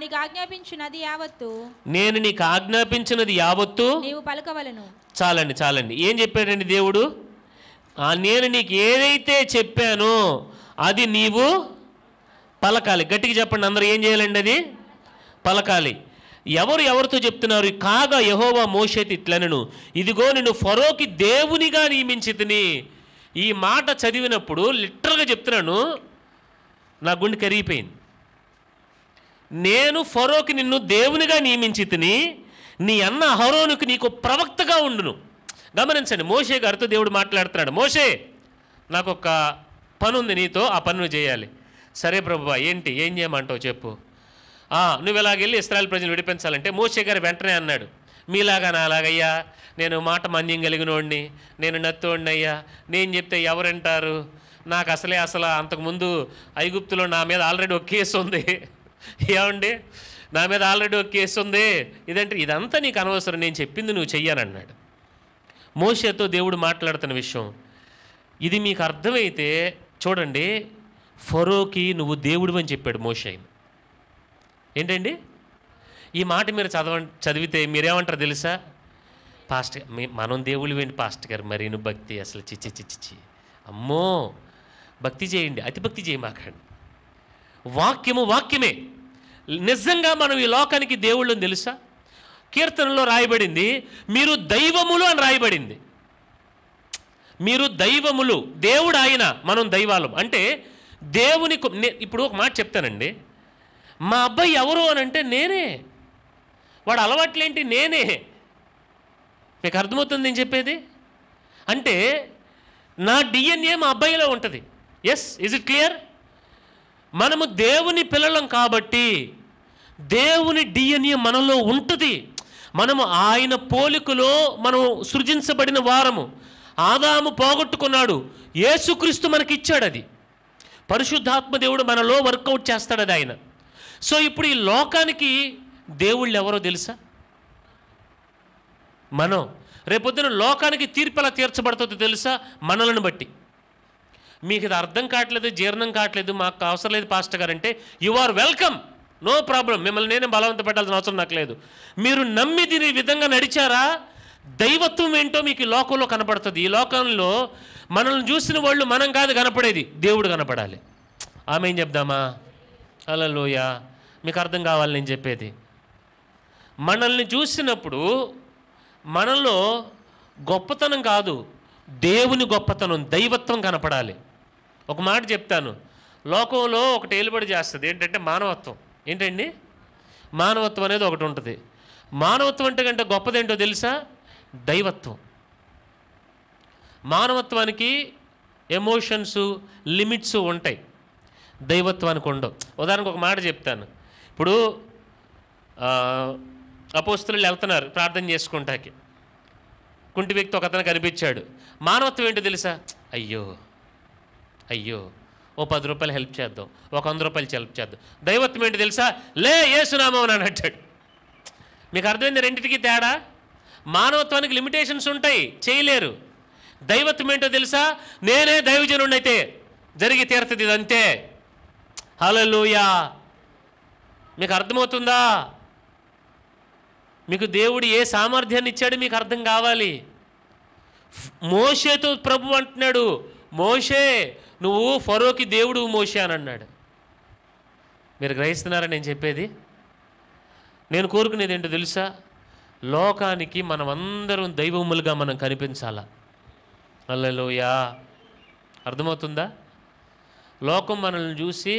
నీకు ఆజ్ఞాపించినది యావత్తు నీవు పలకవలెను. చాలండి. ఏం చెప్పాడండి దేవుడు? నేను నీకు ఏదైతే చెప్పానో అది నీవు పలకాలి. గట్టిగా చెప్పండి అందరూ, ఏం చేయాలండి? అది పలకాలి. ఎవరితో చెప్తున్నారు? కాగా యెహోవా మోషేతో ఇట్లనెను, ఇదిగో నేను ఫరోకి దేవునిగా నియమించితిని. ఈ మాట చదివినప్పుడు లిటరల్గా చెప్తున్నాను, నా గుండె కరిగిపోయింది. నేను ఫరోకి నిన్ను దేవునిగా నియమించితిని, నీ అన్న అహరోనుకు నీకు ప్రవక్తగా ఉండును. గమనించండి, మోషే గారితో దేవుడు మాట్లాడుతున్నాడు. మోషే, నాకు ఒక పని ఉంది నీతో, ఆ పని నువ్వు చేయాలి. సరే ప్రభువా, ఏంటి, ఏం చేయమంటావు చెప్పు. నువ్వు ఇలాగెళ్ళి ఇశ్రాయేలు ప్రజలు విడిపించాలంటే మోషే గారు వెంటనే అన్నాడు, మీలాగా నాలాగయ్యా, నేను మాట మాన్యం కలిగినోడిని, నేను నత్తోడిని అయ్యా, నేను చెప్తే ఎవరంటారు, నాకు అసలు అంతకుముందు ఐగుప్తులో నా మీద ఆల్రెడీ ఒక కేసు ఉంది. ఏమండి, నా మీద ఆల్రెడీ ఒక కేసు ఉంది, ఇదంతా నీకు అనవసరం, నేను చెప్పింది నువ్వు చెయ్యానన్నాడు. మోషేతో దేవుడు మాట్లాడుతున్న విషయం ఇది. మీకు అర్థమైతే చూడండి, ఫరోకి నువ్వు దేవుడు అని చెప్పాడు మోషేని. ఏంటండి ఈ మాట మీరు చదివితే మీరేమంటారు తెలుసా? పాస్టర్ మనం దేవుళ్ళు ఏంటి పాస్టర్ గారు, మరీను భక్తి అసలు చిచ్చి అమ్మో, భక్తి చేయండి, అతి భక్తి చేయమాకండి. వాక్యమే. నిజంగా మనం ఈ లోకానికి దేవుళ్ళని తెలుసా? కీర్తనలో రాయబడింది, మీరు దైవములు అని రాయబడింది. మీరు దైవములు, దేవుడు ఆయన, మనం దైవాలం. అంటే దేవుని ఇప్పుడు ఒక మాట చెప్తానండి, మా అబ్బాయి ఎవరు అని అంటే నేనే, వాడు అలవాట్లేంటి నేనే. మీకు అర్థమవుతుంది నేను చెప్పేది? అంటే నా డిఎన్ఏ మా అబ్బాయిలో ఉంటుంది. Yes, is it clear? మనము దేవుని పిల్లలం కాబట్టి దేవుని డిఎన్ఏ మనలో ఉంటుంది. మనము ఆయన పోలికలో మనం సృజించబడిన వారము. ఆదాము పోగొట్టుకున్నాడు, యేసుక్రీస్తు మనకి ఇచ్చాడు. అది పరిశుద్ధాత్మ దేవుడు మనలో వర్కౌట్ చేస్తాడు అది ఆయన. సో ఇప్పుడు ఈ లోకానికి దేవుళ్ళు ఎవరో తెలుసా? మనం. రేపొద్దున లోకానికి తీర్పు ఎలా తీర్చబడుతుందో తెలుసా? మనలను బట్టి. మీకు ఇది అర్థం కావట్లేదు, జీర్ణం కావట్లేదు, మాకు అవసరం లేదు పాస్టర్ గారు అంటే you are welcome, no problem. మిమ్మల్ని నేనే బలవంత పెట్టాల్సిన అవసరం నాకు లేదు. మీరు నమ్మి దీని విధంగా నడిచారా, దైవత్వం ఏంటో మీకు ఈ లోకంలో కనపడుతుంది. ఈ లోకంలో మనల్ని చూసిన వాళ్ళు మనం కాదు కనపడేది, దేవుడు కనపడాలి. ఆమె ఏం చెప్దామా? హల్లెలూయా. మీకు అర్థం కావాలి నేను చెప్పేది. మనల్ని చూసినప్పుడు మనలో గొప్పతనం కాదు, దేవుని గొప్పతనం, దైవత్వం కనపడాలి. ఒక మాట చెప్తాను, లోకంలో ఒకటి ఏలుబడి చేస్తుంది, ఏంటంటే మానవత్వం. ఏంటండి? మానవత్వం అనేది ఒకటి ఉంటుంది. మానవత్వం అంటే కంటే గొప్పదేంటో తెలుసా? దైవత్వం. మానవత్వానికి ఎమోషన్స్, లిమిట్స్ ఉంటాయి, దైవత్వానికి ఉండవు. ఉదాహరణకు ఒక మాట చెప్తాను. ఇప్పుడు అపోస్తలులు వెళ్తున్నారు ప్రార్థన చేసుకుంటాకి, కుంటి వ్యక్తి ఒక అతను కనిపించాడు. మానవత్వం ఏంటో తెలుసా? అయ్యో ఓ 10 రూపాయలు హెల్ప్ చేద్దాం, ఒక 100 రూపాయలు హెల్ప్ చేద్దాం. దైవత్వం ఏంటో తెలుసా? లే యేసునామం అని అంటాడు. మీకు అర్థమైంది రెండింటికి తేడా? మానవత్వానికి లిమిటేషన్స్ ఉంటాయి, చేయలేరు. దైవత్వం ఏంటో తెలుసా? నేనే దైవజనుడినైతే జరిగి తీరుతుంది, ఇదంతే. హల్లెలూయా. మీకు అర్థమవుతుందా? మీకు దేవుడు ఏ సామర్థ్యాన్ని ఇచ్చాడు మీకు అర్థం కావాలి. మోషేతో ప్రభు అంటున్నాడు, మోషే నువ్వు ఫరోకి దేవుడు మోషే అని అన్నాడు. మీరు గ్రహిస్తున్నారా నేను చెప్పేది? నేను కోరుకునేది ఏంటో తెలుసా? లోకానికి మనమందరం దైవములుగా మనం కనిపించాలా. హల్లెలూయా. అర్థమవుతుందా? లోకం మనల్ని చూసి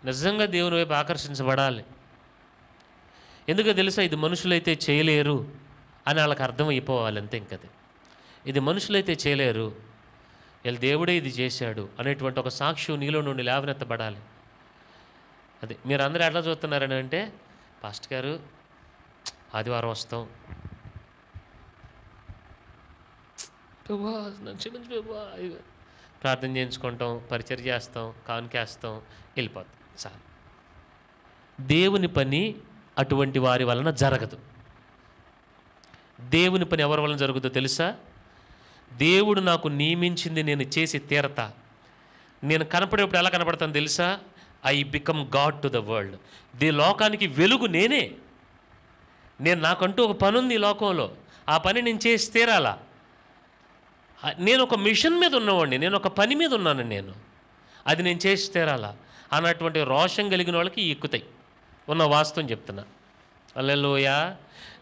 నిజంగా దేవుని వైపు ఆకర్షించబడాలి. ఎందుకో తెలుసా? ఇది మనుషులైతే చేయలేరు అని వాళ్ళకి అర్థమైపోవాలి అంతే. ఇంకది ఇది మనుషులైతే చేయలేరు, వీళ్ళ దేవుడే ఇది చేశాడు అనేటువంటి ఒక సాక్ష్యం నీలో నుండి లేవనెత్తబడాలి. అదే మీరు అందరూ ఎట్లా చూస్తున్నారని అంటే, పాస్టర్ గారు ఆదివారం వస్తాం, ప్రభువా నన్ను క్షమించు ప్రభువా, ప్రార్థన చేయించుకుంటాం, పరిచర్య చేస్తాం, కానుకేస్తాం, వెళ్ళిపోతాం చాలు. దేవుని పని అటువంటి వారి వలన జరగదు. దేవుని పని ఎవరి వలన జరుగుతుందో తెలుసా? దేవుడు నాకు నియమించింది నేను చేసి తీరతా. నేను కనపడేప్పుడు ఎలా కనపడతాను తెలుసా? I become God to the world. లోకానికి వెలుగు నేనే. నాకంటూ ఒక పని ఉంది ఈ లోకంలో, ఆ పని నేను చేసి తీరాలా. నేను ఒక మిషన్ మీద ఉన్నవాడిని, నేను ఒక పని మీద ఉన్నాను, అది నేను చేసి తీరాలా అన్నటువంటి రోషం కలిగిన వాళ్ళకి ఎక్కుతాయి. ఉన్న వాస్తవం చెప్తున్నా. హల్లెలూయా.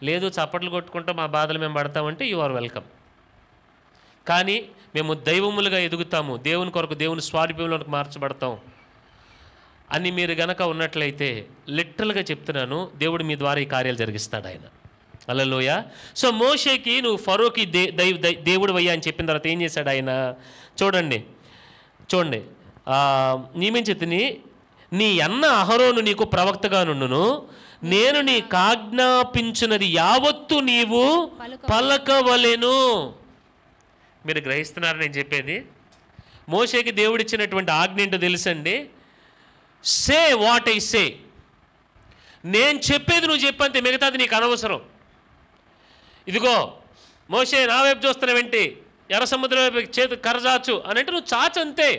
లేదు చప్పట్లు కొట్టుకుంటూ మా బాధలు మేము పడతామంటే యు ఆర్ వెల్కమ్. కానీ మేము దైవములుగా ఎదుగుతాము, దేవుని కొరకు దేవుని స్వారూప్యంలోకి మార్చబడతాం అని మీరు గనక ఉన్నట్లయితే లిటరల్గా చెప్తున్నాను, దేవుడు మీ ద్వారా ఈ కార్యాలు జరిగిస్తాడు ఆయన. హల్లెలూయా. సో మోషేకి నువ్వు ఫరోకి దేవుడు అయ్యా అని చెప్పిన తర్వాత ఏం చేశాడు ఆయన? చూడండి నియమించితిని, నీ అన్న అహరోను నీకు ప్రవక్తగా నుండును, నేను నీకు ఆజ్ఞాపించినది యావత్తు నీవు పలకవలెను. మీరు గ్రహిస్తున్నారు నేను చెప్పేది? మోషేకి దేవుడిచ్చినటువంటి ఆజ్ఞ ఏంటో తెలుసండి? Say what I say. నేను చెప్పేది నువ్వు చెప్పంతే, మిగతాది నీకు అనవసరం. ఇదిగో మోషే నా వైపు చూస్తున్నావేంటి, ఎర్ర సముద్రం వైపు చేతి కర్రచాచు అని అంటే నువ్వు చాచంతే,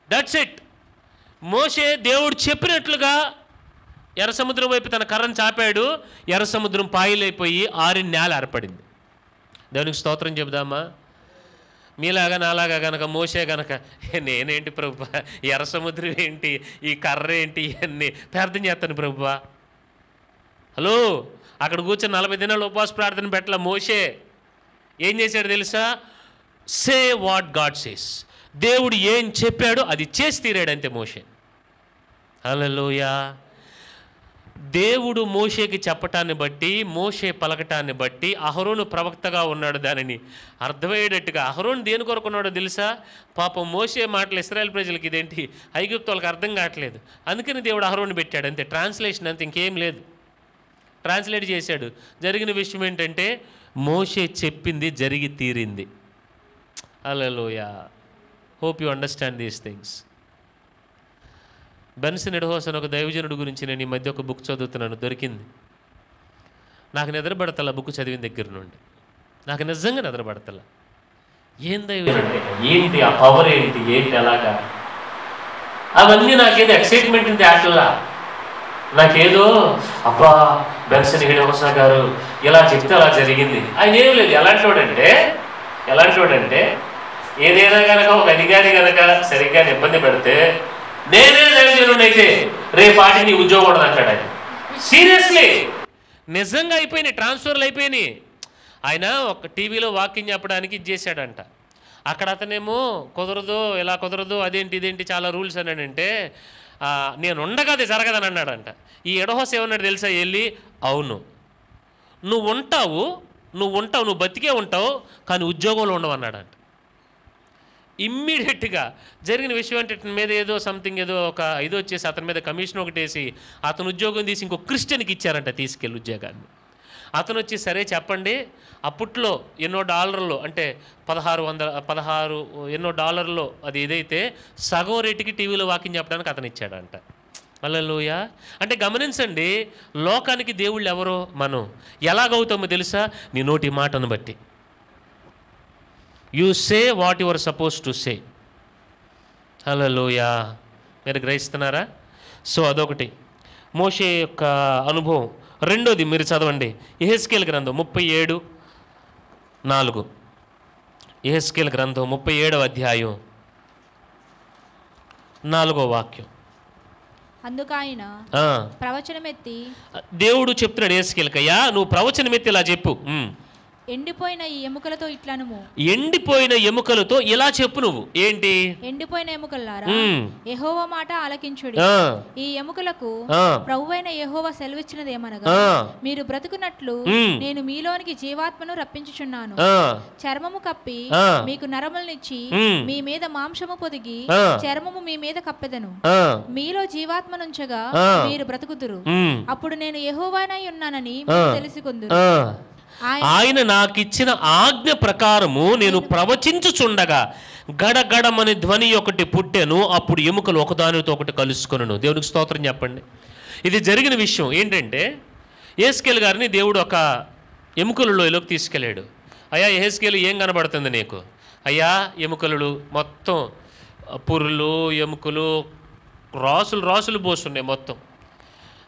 దట్స్ ఇట్. మోషే దేవుడు చెప్పినట్లుగా ఎర్ర సముద్రం వైపు తన కర్రను చాపాడు, ఎర్ర సముద్రం పాయలైపోయి ఆరిన నేల ఏర్పడింది. దేవునికి స్తోత్రం చెబుదామా? మీలాగా నాలాగా గనక మోసే గనక నేనేంటి ప్రభువా, ఎర్ర సముద్రం ఏంటి, ఈ కర్ర ఏంటి, ఇవన్నీ ప్రార్థన చేస్తాను ప్రభువా. హలో, అక్కడ కూర్చొని 40 దినాలు ఉపవాస ప్రార్థన పెట్టల మోషే. ఏం చేశాడు తెలుసా? Say what God says. దేవుడు ఏం చెప్పాడో అది చేసి తీరాడు అంతే మోషే. హల్లెలూయా. దేవుడు మోషేకి చెప్పటాన్ని బట్టి, మోషే పలకటాన్ని బట్టి అహరోను ప్రవక్తగా ఉన్నాడు. దానిని అర్థమయ్యేటట్టుగా అహరోను దేని కొరకు ఉన్నాడో తెలుసా? పాపం మోషే మాటలు ఇశ్రాయేల్ ప్రజలకి ఇదేంటి ఐగుప్తు వాళ్ళకి అర్థం కావట్లేదు, అందుకని దేవుడు అహరోను పెట్టాడు అంతే. ట్రాన్స్లేషన్ అంతే, ఇంకేం లేదు. ట్రాన్స్లేట్ చేశాడు. జరిగిన విషయం ఏంటంటే మోషే చెప్పింది జరిగి తీరింది. Hallelujah. Hope you understand these things. Benson ఎడహోసన్ ఒక దైవజనుడు గురించి నేను ఈ మధ్య ఒక బుక్ చదువుతున్నాను, దొరికింది. నాకు నిద్రపడతల బుక్ చదివిన దగ్గర నుండి, నాకు నిజంగా నిద్రపడతల. ఏం దైవజనుడు ఏంటి, ఆ పవర్ ఏంటి, ఏంటి అలాగా, అవన్నీ నాకేదో ఎక్సైట్మెంట్ ఉంది ఆటల్లా. నాకేదో అబ్బా బెన్సన్ ఎడహోసా గారు ఇలా చెప్తే అలా జరిగింది. ఆయన ఏం లేదు. ఎలాంటి వాడంటే ఏదైనా కనుక ఒక అధికారి కనుక సరిగ్గా ఇబ్బంది పెడితే, నేనే దైవజనుడైతే రేపాటి నీ ఉద్యోగం ఉండదు అంటాడు ఆయన. సీరియస్లీ నిజంగా అయిపోయినాయి, ట్రాన్స్ఫర్లు అయిపోయినాయి. ఆయన ఒక టీవీలో వాకింగ్ చెప్పడానికి ఇది చేశాడంట. అక్కడ అతనేమో కుదరదు, ఇలా కుదరదు, అదేంటి ఇదేంటి చాలా రూల్స్ అని అంటే, నేను ఉండగా అది జరగదని అన్నాడంట. ఈ ఎడహోస ఏమన్నాడు తెలుసా? వెళ్ళి అవును నువ్వు ఉంటావు, నువ్వు బతికే ఉంటావు, కానీ ఉద్యోగంలో ఉండవు అన్నాడంట. ఇమ్మీడియట్గా జరిగిన విషయం అంటే మీద ఏదో సంథింగ్ ఏదో ఒక ఇది వచ్చేసి అతని మీద కమిషన్ ఒకటి వేసి అతను ఉద్యోగం తీసి ఇంకో క్రిస్టియన్కి ఇచ్చారంట తీసుకెళ్ళి ఉద్యోగాన్ని. అతను వచ్చి సరే చెప్పండి, అప్పట్లో ఎన్నో డాలర్లు అంటే 16 ఎన్నో డాలర్లు అది ఏదైతే సగం రేటుకి టీవీలో వాకింగ్ చెప్పడానికి అతను ఇచ్చాడంట. హల్లెలూయా. అంటే గమనించండి, లోకానికి దేవుళ్ళు ఎవరో మనం ఎలాగవుతామో తెలుసా? నీ నోటి మాటను బట్టి. You say what you are suppose to say. Hallelujah. మీరు గ్రహిస్తున్నారా? సో అదొకటి మోషే యొక్క అనుభవం. రెండోది మీరు చదవండి, యెహెజ్కేలు గ్రంథం 37:4. యెహెజ్కేలు గ్రంథం 37వ అధ్యాయం 4వ వాక్యం. అందుకైన ప్రవచనమెత్తి, దేవుడు చెప్తున్నాడు యెహెజ్కేలుకి, అయ్యా నువ్వు ప్రవచనమెత్తి ఇలా చెప్పు. ఎండిపోయిన ఈ ఎముకలతో ఇట్లనుము. ఎండిపోయిన ఎముకలతో ఇలా చెప్పు నువ్వు. ఏంటి? ఎండిపోయిన ఎముకలారా, యెహోవా మాట ఆలకించుడి. ఈ ఎముకలకు ప్రభువైన యెహోవా సెలవిచ్చినదేమనగా, మీరు బ్రతుకున్నట్లు నేను మీలోనికి జీవాత్మను రప్పించుచున్నాను. చర్మము కప్పి మీకు నరములనిచ్చి మీ మీద మాంసము పొదిగి చర్మము మీ మీద కప్పెదను. మీలో జీవాత్మనుంచగా మీరు బ్రతుకుదురు. అప్పుడు నేను యెహోవానై ఉన్నానని మీరు తెలుసుకొందురు. ఆయన నాకిచ్చిన ఆజ్ఞ ప్రకారము నేను ప్రవచించుచుండగా గడగడమని ధ్వని ఒకటి పుట్టెను. అప్పుడు ఎముకలు ఒకదానితో ఒకటి కలుసుకొనును. దేవునికి స్తోత్రం చెప్పండి. ఇది జరిగిన విషయం ఏంటంటే, యెహెజ్కేలు గారిని దేవుడు ఒక ఎముకల లోయలోకి తీసుకెళ్ళాడు. అయ్యా యెహెజ్కేలు, ఏం కనబడుతుంది నీకు? అయ్యా ఎముకలు మొత్తం పురులు, ఎముకలు రాసులు రాసులు పోస్తున్నాయి మొత్తం.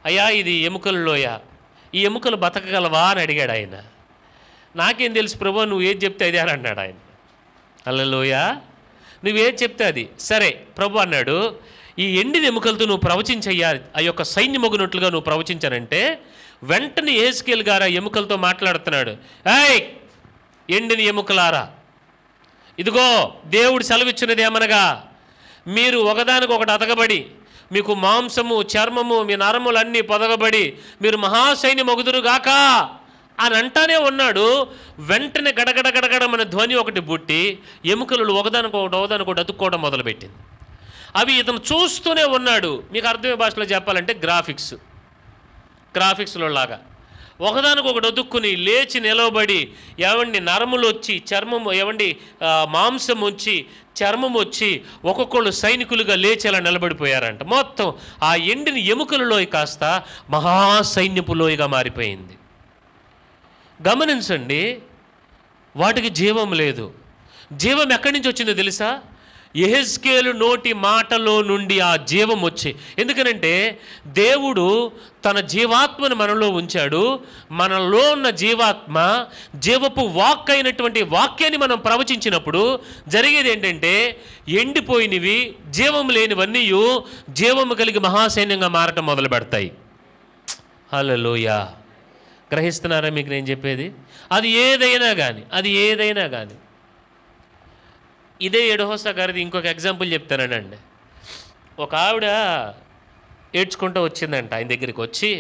అయ్యా ఇది ఎముకల లోయ, ఈ ఎముకలు బతకగలవా అని అడిగాడు ఆయన. నాకేం తెలుసు ప్రభు, నువ్వు ఏది చెప్తే అది అని అన్నాడు ఆయన. హల్లెలూయా, నువ్వేది చెప్తే అది. సరే ప్రభు అన్నాడు, ఈ ఎండిన ఎముకలతో నువ్వు ప్రవచించయ్యా, ఆ యొక్క సైన్యమొగినట్లుగా నువ్వు ప్రవచించానంటే వెంటనే యెహెజ్కేలు గారు ఆ ఎముకలతో మాట్లాడుతున్నాడు. ఏయ్ ఎండిన ఎముకలారా, ఇదిగో దేవుడు సెలవిచ్చినది ఏమనగా, మీరు ఒకదానికొకటి అతకబడి మీకు మాంసము చర్మము మీ నరములన్నీ పొదగబడి మీరు మహాసైన్యమొగుదురుగాక అని అంటానే ఉన్నాడు. వెంటనే గడగడ గడగడ మన ధ్వని ఒకటి పుట్టి ఎముకలు ఒకదానికొకటి అతుక్కోవడం మొదలుపెట్టింది. అవి ఇతను చూస్తూనే ఉన్నాడు. మీకు అర్థమయ్యే భాషలో చెప్పాలంటే గ్రాఫిక్స్లో లాగా ఒకదానికొకటి అతుక్కుని లేచి నిలవబడి, ఏవండి నరములు వచ్చి చర్మము, ఏవండి మాంసం వచ్చి చర్మం వచ్చి ఒక్కొక్కళ్ళు సైనికులుగా లేచేలా నిలబడిపోయారంట. మొత్తం ఆ ఎండిన ఎముకల లోయ కాస్త మహాసైన్యపు లోయగా మారిపోయింది. గమనించండి, వాటికి జీవం లేదు. జీవం ఎక్కడి నుంచి వచ్చిందో తెలుసా? యెహెజ్కేలు నోటి మాటలో నుండి ఆ జీవం వచ్చి. ఎందుకనంటే దేవుడు తన జీవాత్మను మనలో ఉంచాడు. మనలో ఉన్న జీవాత్మ జీవపు వాక్ అయినటువంటి వాక్యాన్ని మనం ప్రవచించినప్పుడు జరిగేది ఏంటంటే, ఎండిపోయినవి జీవం లేనివన్నీ జీవము కలిగి మహాసైన్యంగా మారటం మొదలు పెడతాయి. హల్లెలూయా, గ్రహిస్తున్నారా మీకు నేను చెప్పేది? అది ఏదైనా కానీ ఇదే ఎడహోసా గారిది ఇంకొక ఎగ్జాంపుల్ చెప్తానండి. ఒక ఆవిడ ఏడ్చుకుంటూ వచ్చిందంట ఆయన దగ్గరికి వచ్చి,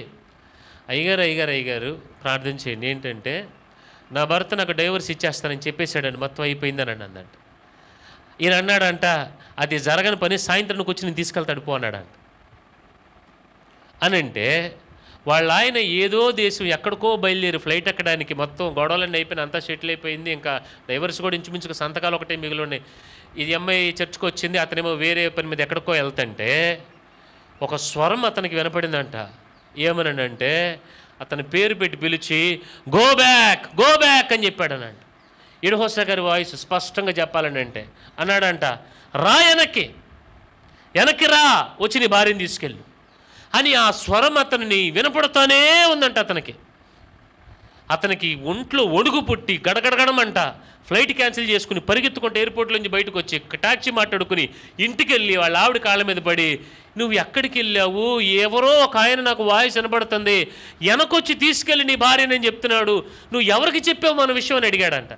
అయ్యగారు ప్రార్థన చేయండి, ఏంటంటే నా భర్త నాకు డైవర్స్ ఇచ్చేస్తానని చెప్పేశాడండి, మొత్తం అయిపోయిందని అందంట. ఈయన అన్నాడంట, అది జరగని పని, సాయంత్రం వచ్చి నేను తీసుకెళ్తాడు పో అన్నాడంట. అనంటే వాళ్ళ ఆయన ఏదో దేశం ఎక్కడికో బయలుదేరి ఫ్లైట్ ఎక్కడానికి మొత్తం గొడవలన్నీ అయిపోయిన అంతా సెటిల్ అయిపోయింది. ఇంకా డైవర్స్ కూడా ఇంచుమించుగా సంతకాలు ఒకటే మిగిలి ఉన్నాయి. ఇది అమ్మాయి చర్చకు వచ్చింది, అతనేమో వేరే పని మీద ఎక్కడికో వెళ్తుంటే ఒక స్వరం అతనికి వినపడిందంట. ఏమనంటే అతని పేరు పెట్టి పిలిచి గో బ్యాక్ అని చెప్పాడనంట. ఎడహోసా గారి వాయిస్ స్పష్టంగా చెప్పాలని అంటే అన్నాడంట, రా వెనక్కి రా, వచ్చి నీ భార్యని తీసుకెళ్ళు అని ఆ స్వరం అతనిని వినపడుతూనే ఉందంట. అతనికి ఒంట్లో ఒడుగు పుట్టి గడగడగడమంట ఫ్లైట్ క్యాన్సిల్ చేసుకుని పరిగెత్తుకుంటే ఎయిర్పోర్ట్లో నుంచి బయటకు వచ్చి టాక్సీ మాట్లాడుకుని ఇంటికి వెళ్ళి వాళ్ళ ఆవిడ కాళ్ళ మీద పడి, నువ్వు ఎక్కడికి వెళ్ళావు, ఎవరో ఒక ఆయన నాకు వాయిస్ వినపడుతుంది, వెనకొచ్చి తీసుకెళ్ళి నీ భార్యనని చెప్తున్నాడు, నువ్వు ఎవరికి చెప్పావు మన విషయం అని అడిగాడంట.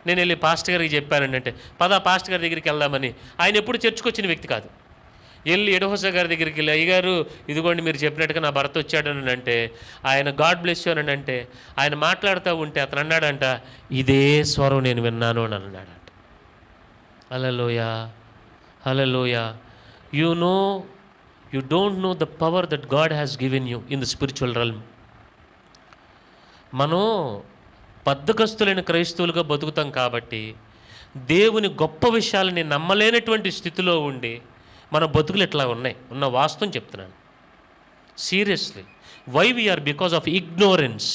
నేను వెళ్ళి పాస్టర్ గారికి చెప్పానండి అంటే, పాస్టర్ గారి దగ్గరికి వెళ్దామని. ఆయన ఎప్పుడు చర్చకు వచ్చిన వ్యక్తి కాదు. వెళ్ళి ఎడహోసా గారి దగ్గరికి వెళ్ళి, అయ్యగారు ఇదిగోండి మీరు చెప్పినట్టుగా నా భర్త వచ్చాడని అంటే, ఆయన గాడ్ బ్లెస్ యూ అని అంటే, ఆయన మాట్లాడుతూ ఉంటే అతను అన్నాడంట, ఇదే స్వరం నేను విన్నాను అని అన్నాడంట. Hallelujah. You don't know the power that God has given you in the spiritual realm. మనం బద్ధకస్తులైన క్రైస్తవులుగా బతుకుతాం కాబట్టి దేవుని గొప్ప విషయాలని నమ్మలేనటువంటి స్థితిలో ఉండి మన బతుకులు ఎట్లా ఉన్న వాస్తవం చెప్తున్నాను seriously. Why we're because of ignorance.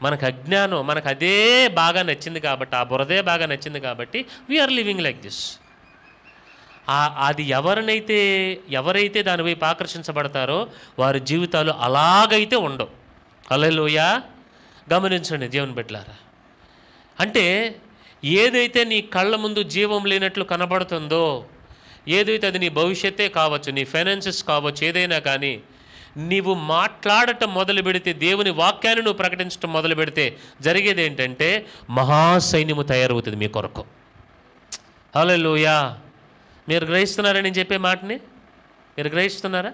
మనకు అజ్ఞానం, మనకు అదే బాగా నచ్చింది కాబట్టి, ఆ బురదే బాగా నచ్చింది కాబట్టి వీఆర్ లివింగ్ లైక్ దిస్. అది ఎవరైతే దాని వైపు ఆకర్షించబడతారో వారి జీవితాలు అలాగైతే ఉండవు. హల్లెలూయా. గమనించండి దేవుని బిడ్డలారా. అంటే ఏదైతే నీ కళ్ళ ముందు జీవం లేనట్లు కనబడుతుందో, ఏదైతే అది నీ భవిష్యత్తే కావచ్చు, నీ ఫైనాన్సెస్ కావచ్చు, ఏదైనా కానీ నీవు మాట్లాడటం మొదలు పెడితే, దేవుని వాక్యాన్ని నువ్వు ప్రకటించడం మొదలు పెడితే జరిగేది ఏంటంటే మహాసైన్యము తయారవుతుంది మీ కొరకు. హల్లెలూయా. మీరు గ్రహిస్తున్నారా నేను చెప్పే మాటని? మీరు గ్రహిస్తున్నారా?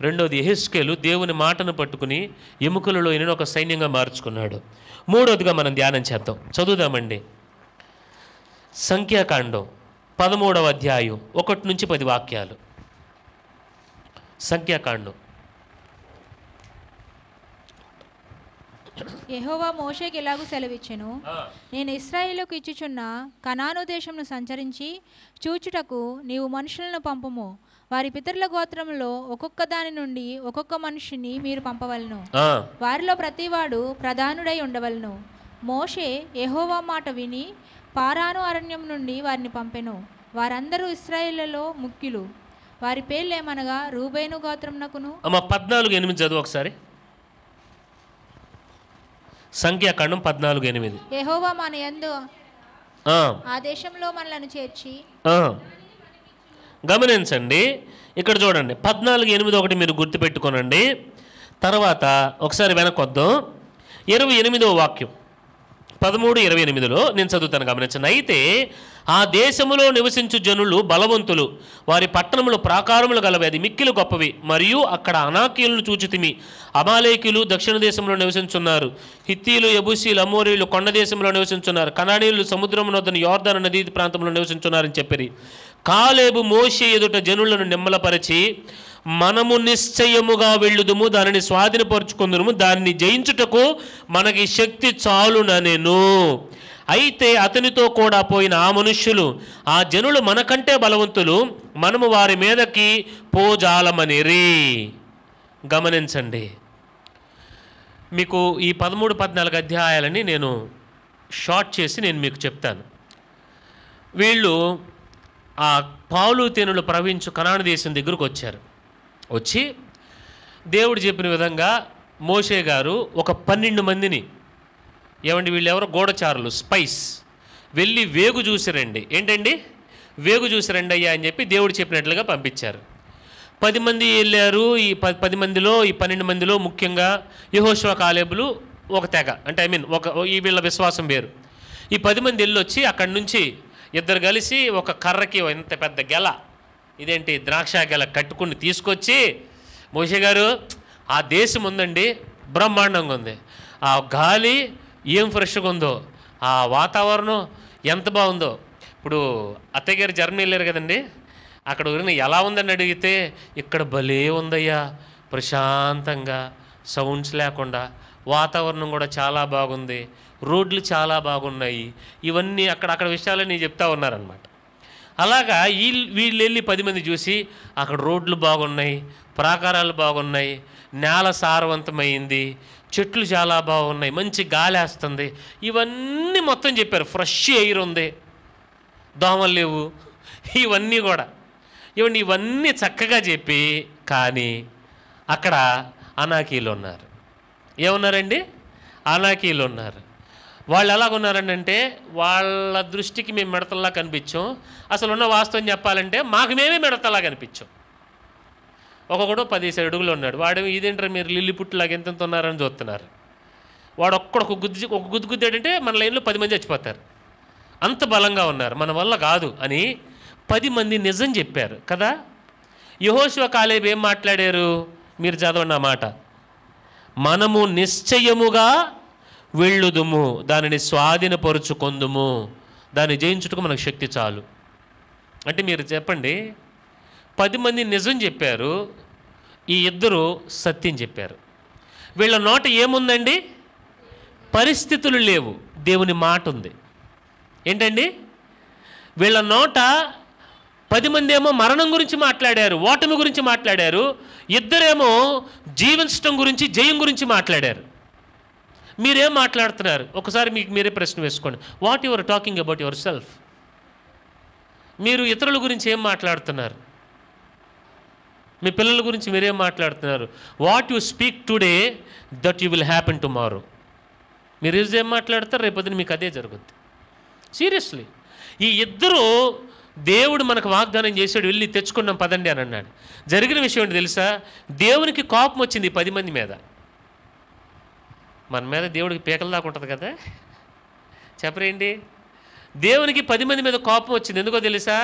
రెండోది, యెహెజ్కేలు దేవుని మాటను పట్టుకుని ఎముకలలో ఈయనను ఒక సైన్యంగా మార్చుకున్నాడు. మూడోదిగా మనం ధ్యానం చేద్దాం, చదువుదామండి. సంఖ్యాకాండం 13వ అధ్యాయం 1 నుంచి 10 వాక్యాలు. సంఖ్యాకాండం. యెహోవా మోషేకి ఎలాగూ సెలవిచ్చెను, నేను ఇశ్రాయేలుకు ఇచ్చుచున్న కనాను దేశమును సంచరించి చూచుటకు నీవు మనుషులను పంపుము. వారి పితరుల గోత్రములో ఒక్కొక్క దాని నుండి ఒక్కొక్క మనిషిని మీరు పంపవలను. వారిలో ప్రతివాడు ప్రధానుడై ఉండవలను. మోషే యెహోవా మాట విని పారాను అరణ్యం నుండి వారిని పంపెను. వారందరూ ఇశ్రాయేలులో ముఖ్యులు. వారి పేర్లు ఏమనగా రూబేను గోత్రమునకును. 14:8 చదువు ఒకసారి. సంఖ్యాకాండం 14:8. యెహోవా మన యందు ఆ దేశంలో మనలను చేర్చి. గమనించండి, ఇక్కడ చూడండి 14:8 మీరు గుర్తుపెట్టుకోనండి. తర్వాత ఒకసారి వెనకొద్దాం. 28వ వాక్యం 13:28లో నేను చదువుతాను, గమనించండి. అయితే ఆ దేశములో నివసించు జనులు బలవంతులు, వారి పట్టణములు ప్రాకారములు గలవి, అది మిక్కిలు గొప్పవి. మరియు అక్కడ అనాకీయులను చూచితిమి. అమాలేకీయులు దక్షిణ దేశంలో నివసించున్నారు. హిత్తీలు, యెబూసీలు, అమోరీయులు కొండ దేశంలో నివసించున్నారు. కనానీయులు సముద్రము వద్దన యోర్దాను నదీ ప్రాంతంలో నివసించున్నారని చెప్పిరి. కాలేబు మోషే ఎదుట జనులను నిమ్మలపరిచి, మనము నిశ్చయముగా వెళ్ళుదుము, దానిని స్వాధీనపరుచుకుందుము, దాన్ని జయించుటకు మనకి శక్తి చాలుననెను. అయితే అతనితో కూడా పోయిన ఆ మనుష్యులు, ఆ జనులు మనకంటే బలవంతులు, మనము వారి మీదకి పోజాలమనిరి. గమనించండి, మీకు ఈ 13-14 అధ్యాయాలని నేను షార్ట్ చేసి నేను మీకు చెప్తాను. వీళ్ళు ఆ పాలు తేనెలు ప్రవహించు కనాను దేశం దగ్గరకు వచ్చారు. వచ్చి దేవుడు చెప్పిన విధంగా మోషే గారు ఒక 12 మందిని, ఏమండి వీళ్ళు ఎవరో గూఢచారులు, స్పైస్, వెళ్ళి వేగు చూసిరండి. ఏంటండి? వేగు చూసిరండి అయ్యా అని చెప్పి దేవుడు చెప్పినట్లుగా పంపించారు. 10 మంది వెళ్ళారు. ఈ 10 మందిలో, ఈ 12 మందిలో ముఖ్యంగా యెహోషువ, కాలేబులు ఒక తెగ, అంటే ఈ వీళ్ళ విశ్వాసం వేరు. ఈ 10 మంది వెళ్ళొచ్చి అక్కడి నుంచి ఇద్దరు కలిసి ఒక కర్రకి ఇంత పెద్ద గెల, ఇదేంటి ద్రాక్ష గెల కట్టుకుని తీసుకొచ్చి, మోషే గారు ఆ దేశం ఉందండి, బ్రహ్మాండంగా ఉంది, ఆ గాలి ఏం ఫ్రెష్గా ఉందో, ఆ వాతావరణం ఎంత బాగుందో. ఇప్పుడు అత్తయ్య గారు జర్మనీ వెళ్ళారు కదండి, అక్కడ ఊరిని ఎలా ఉందని అడిగితే, ఇక్కడ భలే ఉందయ్యా, ప్రశాంతంగా, సౌండ్స్ లేకుండా, వాతావరణం కూడా చాలా బాగుంది, రోడ్లు చాలా బాగున్నాయి, ఇవన్నీ అక్కడ విషయాలని చెప్తా ఉన్నారనమాట. అలాగా వీళ్ళు వెళ్ళి 10 మంది చూసి, అక్కడ రోడ్లు బాగున్నాయి, ప్రాకారాలు బాగున్నాయి, నేల సారవంతమైంది, చెట్లు చాలా బాగున్నాయి, మంచి గాలి వేస్తుంది, ఇవన్నీ మొత్తం చెప్పారు. ఫ్రెష్ ఎయిర్ ఉంది, దోమలు లేవు, ఇవన్నీ కూడా ఇవన్నీ చక్కగా చెప్పి, కానీ అక్కడ అనాకీలు ఉన్నారు. ఏమున్నారండి? అనాకీలు ఉన్నారు. వాళ్ళు ఎలాగున్నారంటే, వాళ్ళ దృష్టికి మేము మిడతల్లా కనిపించాం. అసలు ఉన్న వాస్తవం చెప్పాలంటే మాకు మేమే మిడతల్లా కనిపించాం. ఒక్కొక్కడు 10 అడుగులు ఉన్నాడు. వాడు ఇదేంటారు మీరు లిల్లి పుట్టులాగా ఎంతెంత ఉన్నారని చూస్తున్నారు. వాడు ఒక గుద్దు గుద్దాడంటే మన లైన్లో 10 మంది చచ్చిపోతారు. అంత బలంగా ఉన్నారు, మన వల్ల కాదు అని 10 మంది నిజం చెప్పారు కదా. యెహోషువ, కాలేబు ఏం మాట్లాడారు? మీరు చదవండి ఆ మాట. మనము నిశ్చయముగా వెళ్ళుదుము, దానిని స్వాధీనపరుచుకొందుము, దాన్ని జయించుటకు మనకు శక్తి చాలు. అంటే మీరు చెప్పండి, 10 మంది నిజం చెప్పారు, ఈ ఇద్దరు సత్యం చెప్పారు. వీళ్ళ నోట ఏముందండి? పరిస్థితులు లేవు, దేవుని మాట ఉంది. ఏంటండి? వీళ్ళ నోట 10 మంది ఏమో మరణం గురించి మాట్లాడారు, ఓటమి గురించి మాట్లాడారు, ఇద్దరేమో జీవించటం గురించి, జయం గురించి మాట్లాడారు. మీరేం మాట్లాడుతున్నారు? ఒకసారి మీకు మీరే ప్రశ్న వేసుకోండి. What you are talking about yourself? మీరు ఇతరుల గురించి ఏం మాట్లాడుతున్నారు? మీ పిల్లల గురించి మీరేం మాట్లాడుతున్నారు? What you speak today that you will happen tomorrow. మీరు ఈరోజు ఏం మాట్లాడతారు, రేపొద్దున మీకు అదే జరుగుద్ది. సీరియస్లీ. ఈ ఇద్దరు దేవుడు మనకు వాగ్దానం చేశాడు, వెళ్ళి తెచ్చుకున్నాం పదండి అని అన్నాడు. జరిగిన విషయం ఏంటి తెలుసా? దేవునికి కోపం వచ్చింది 10 మంది మీద. మన మీద దేవుడికి పీకల దాకా ఉంటుంది కదా, చెప్పరేంటి? దేవునికి 10 మంది మీద కోపం వచ్చింది. ఎందుకో తెలుసా?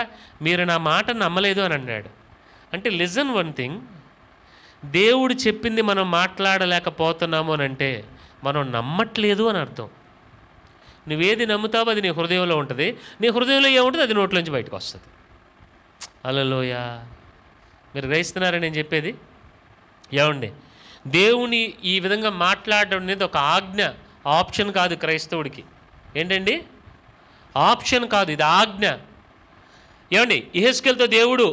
మీరు నా మాట నమ్మలేదు అని అన్నాడు. అంటే లిజన్ వన్ థింగ్, దేవుడు చెప్పింది మనం మాట్లాడలేకపోతున్నాము అని అంటే మనం నమ్మట్లేదు అని అర్థం. నువ్వేది నమ్ముతావో అది నీ హృదయంలో ఉంటుంది, నీ హృదయంలో ఏముంటుంది అది నోట్లోంచి బయటకు వస్తుంది. హల్లెలూయా! మీరు గ్రహిస్తున్నారని నేను చెప్పేది? ఏమండి, దేవుని ఈ విధంగా మాట్లాడడం అనేది ఒక ఆజ్ఞ, ఆప్షన్ కాదు క్రైస్తవుడికి. ఏంటండి? ఆప్షన్ కాదు, ఇది ఆజ్ఞ. ఏమండి, యెహెజ్కేలుతో దేవుడు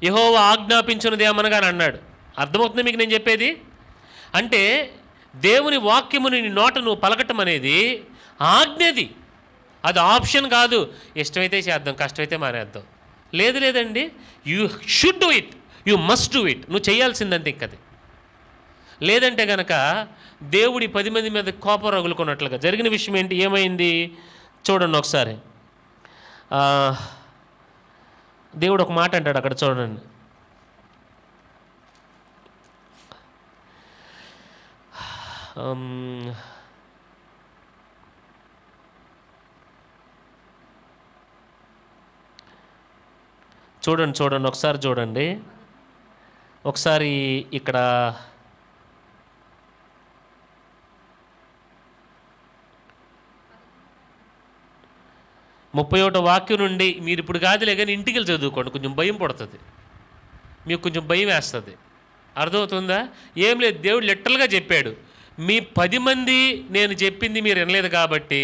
యెహోవా ఆజ్ఞాపించున్నది ఏమనగాని అన్నాడు. అర్థమవుతుంది మీకు నేను చెప్పేది? అంటే దేవుని వాక్యముని నీ నోట నువ్వు పలకటం అనేది ఆజ్ఞది, అది ఆప్షన్ కాదు. ఇష్టమైతే చేద్దాం, కష్టమైతే మానేద్దాం. లేదండి, you should do it, you must do it. నువ్వు చేయాల్సిందంతే ఇంకది. లేదంటే కనుక దేవుడి 10 మంది మీద కోపం రగులుకున్నట్లుగా జరిగిన విషయం ఏంటి, ఏమైంది చూడండి ఒకసారి. దేవుడు ఒక మాట అంటాడు అక్కడ, చూడండి. చూడండి ఒకసారి చూడండి. ఒకసారి ఇక్కడ 31వ వాక్యం నుండి మీరు ఇప్పుడు కాదులే కానీ ఇంటికి వెళ్ళి చదువుకోండి, కొంచెం భయం పడుతుంది మీకు, కొంచెం భయం వేస్తుంది. అర్థమవుతుందా? ఏం లేదు, దేవుడు లిటరల్గా చెప్పాడు, మీ 10 మంది నేను చెప్పింది మీరు వినలేదు కాబట్టి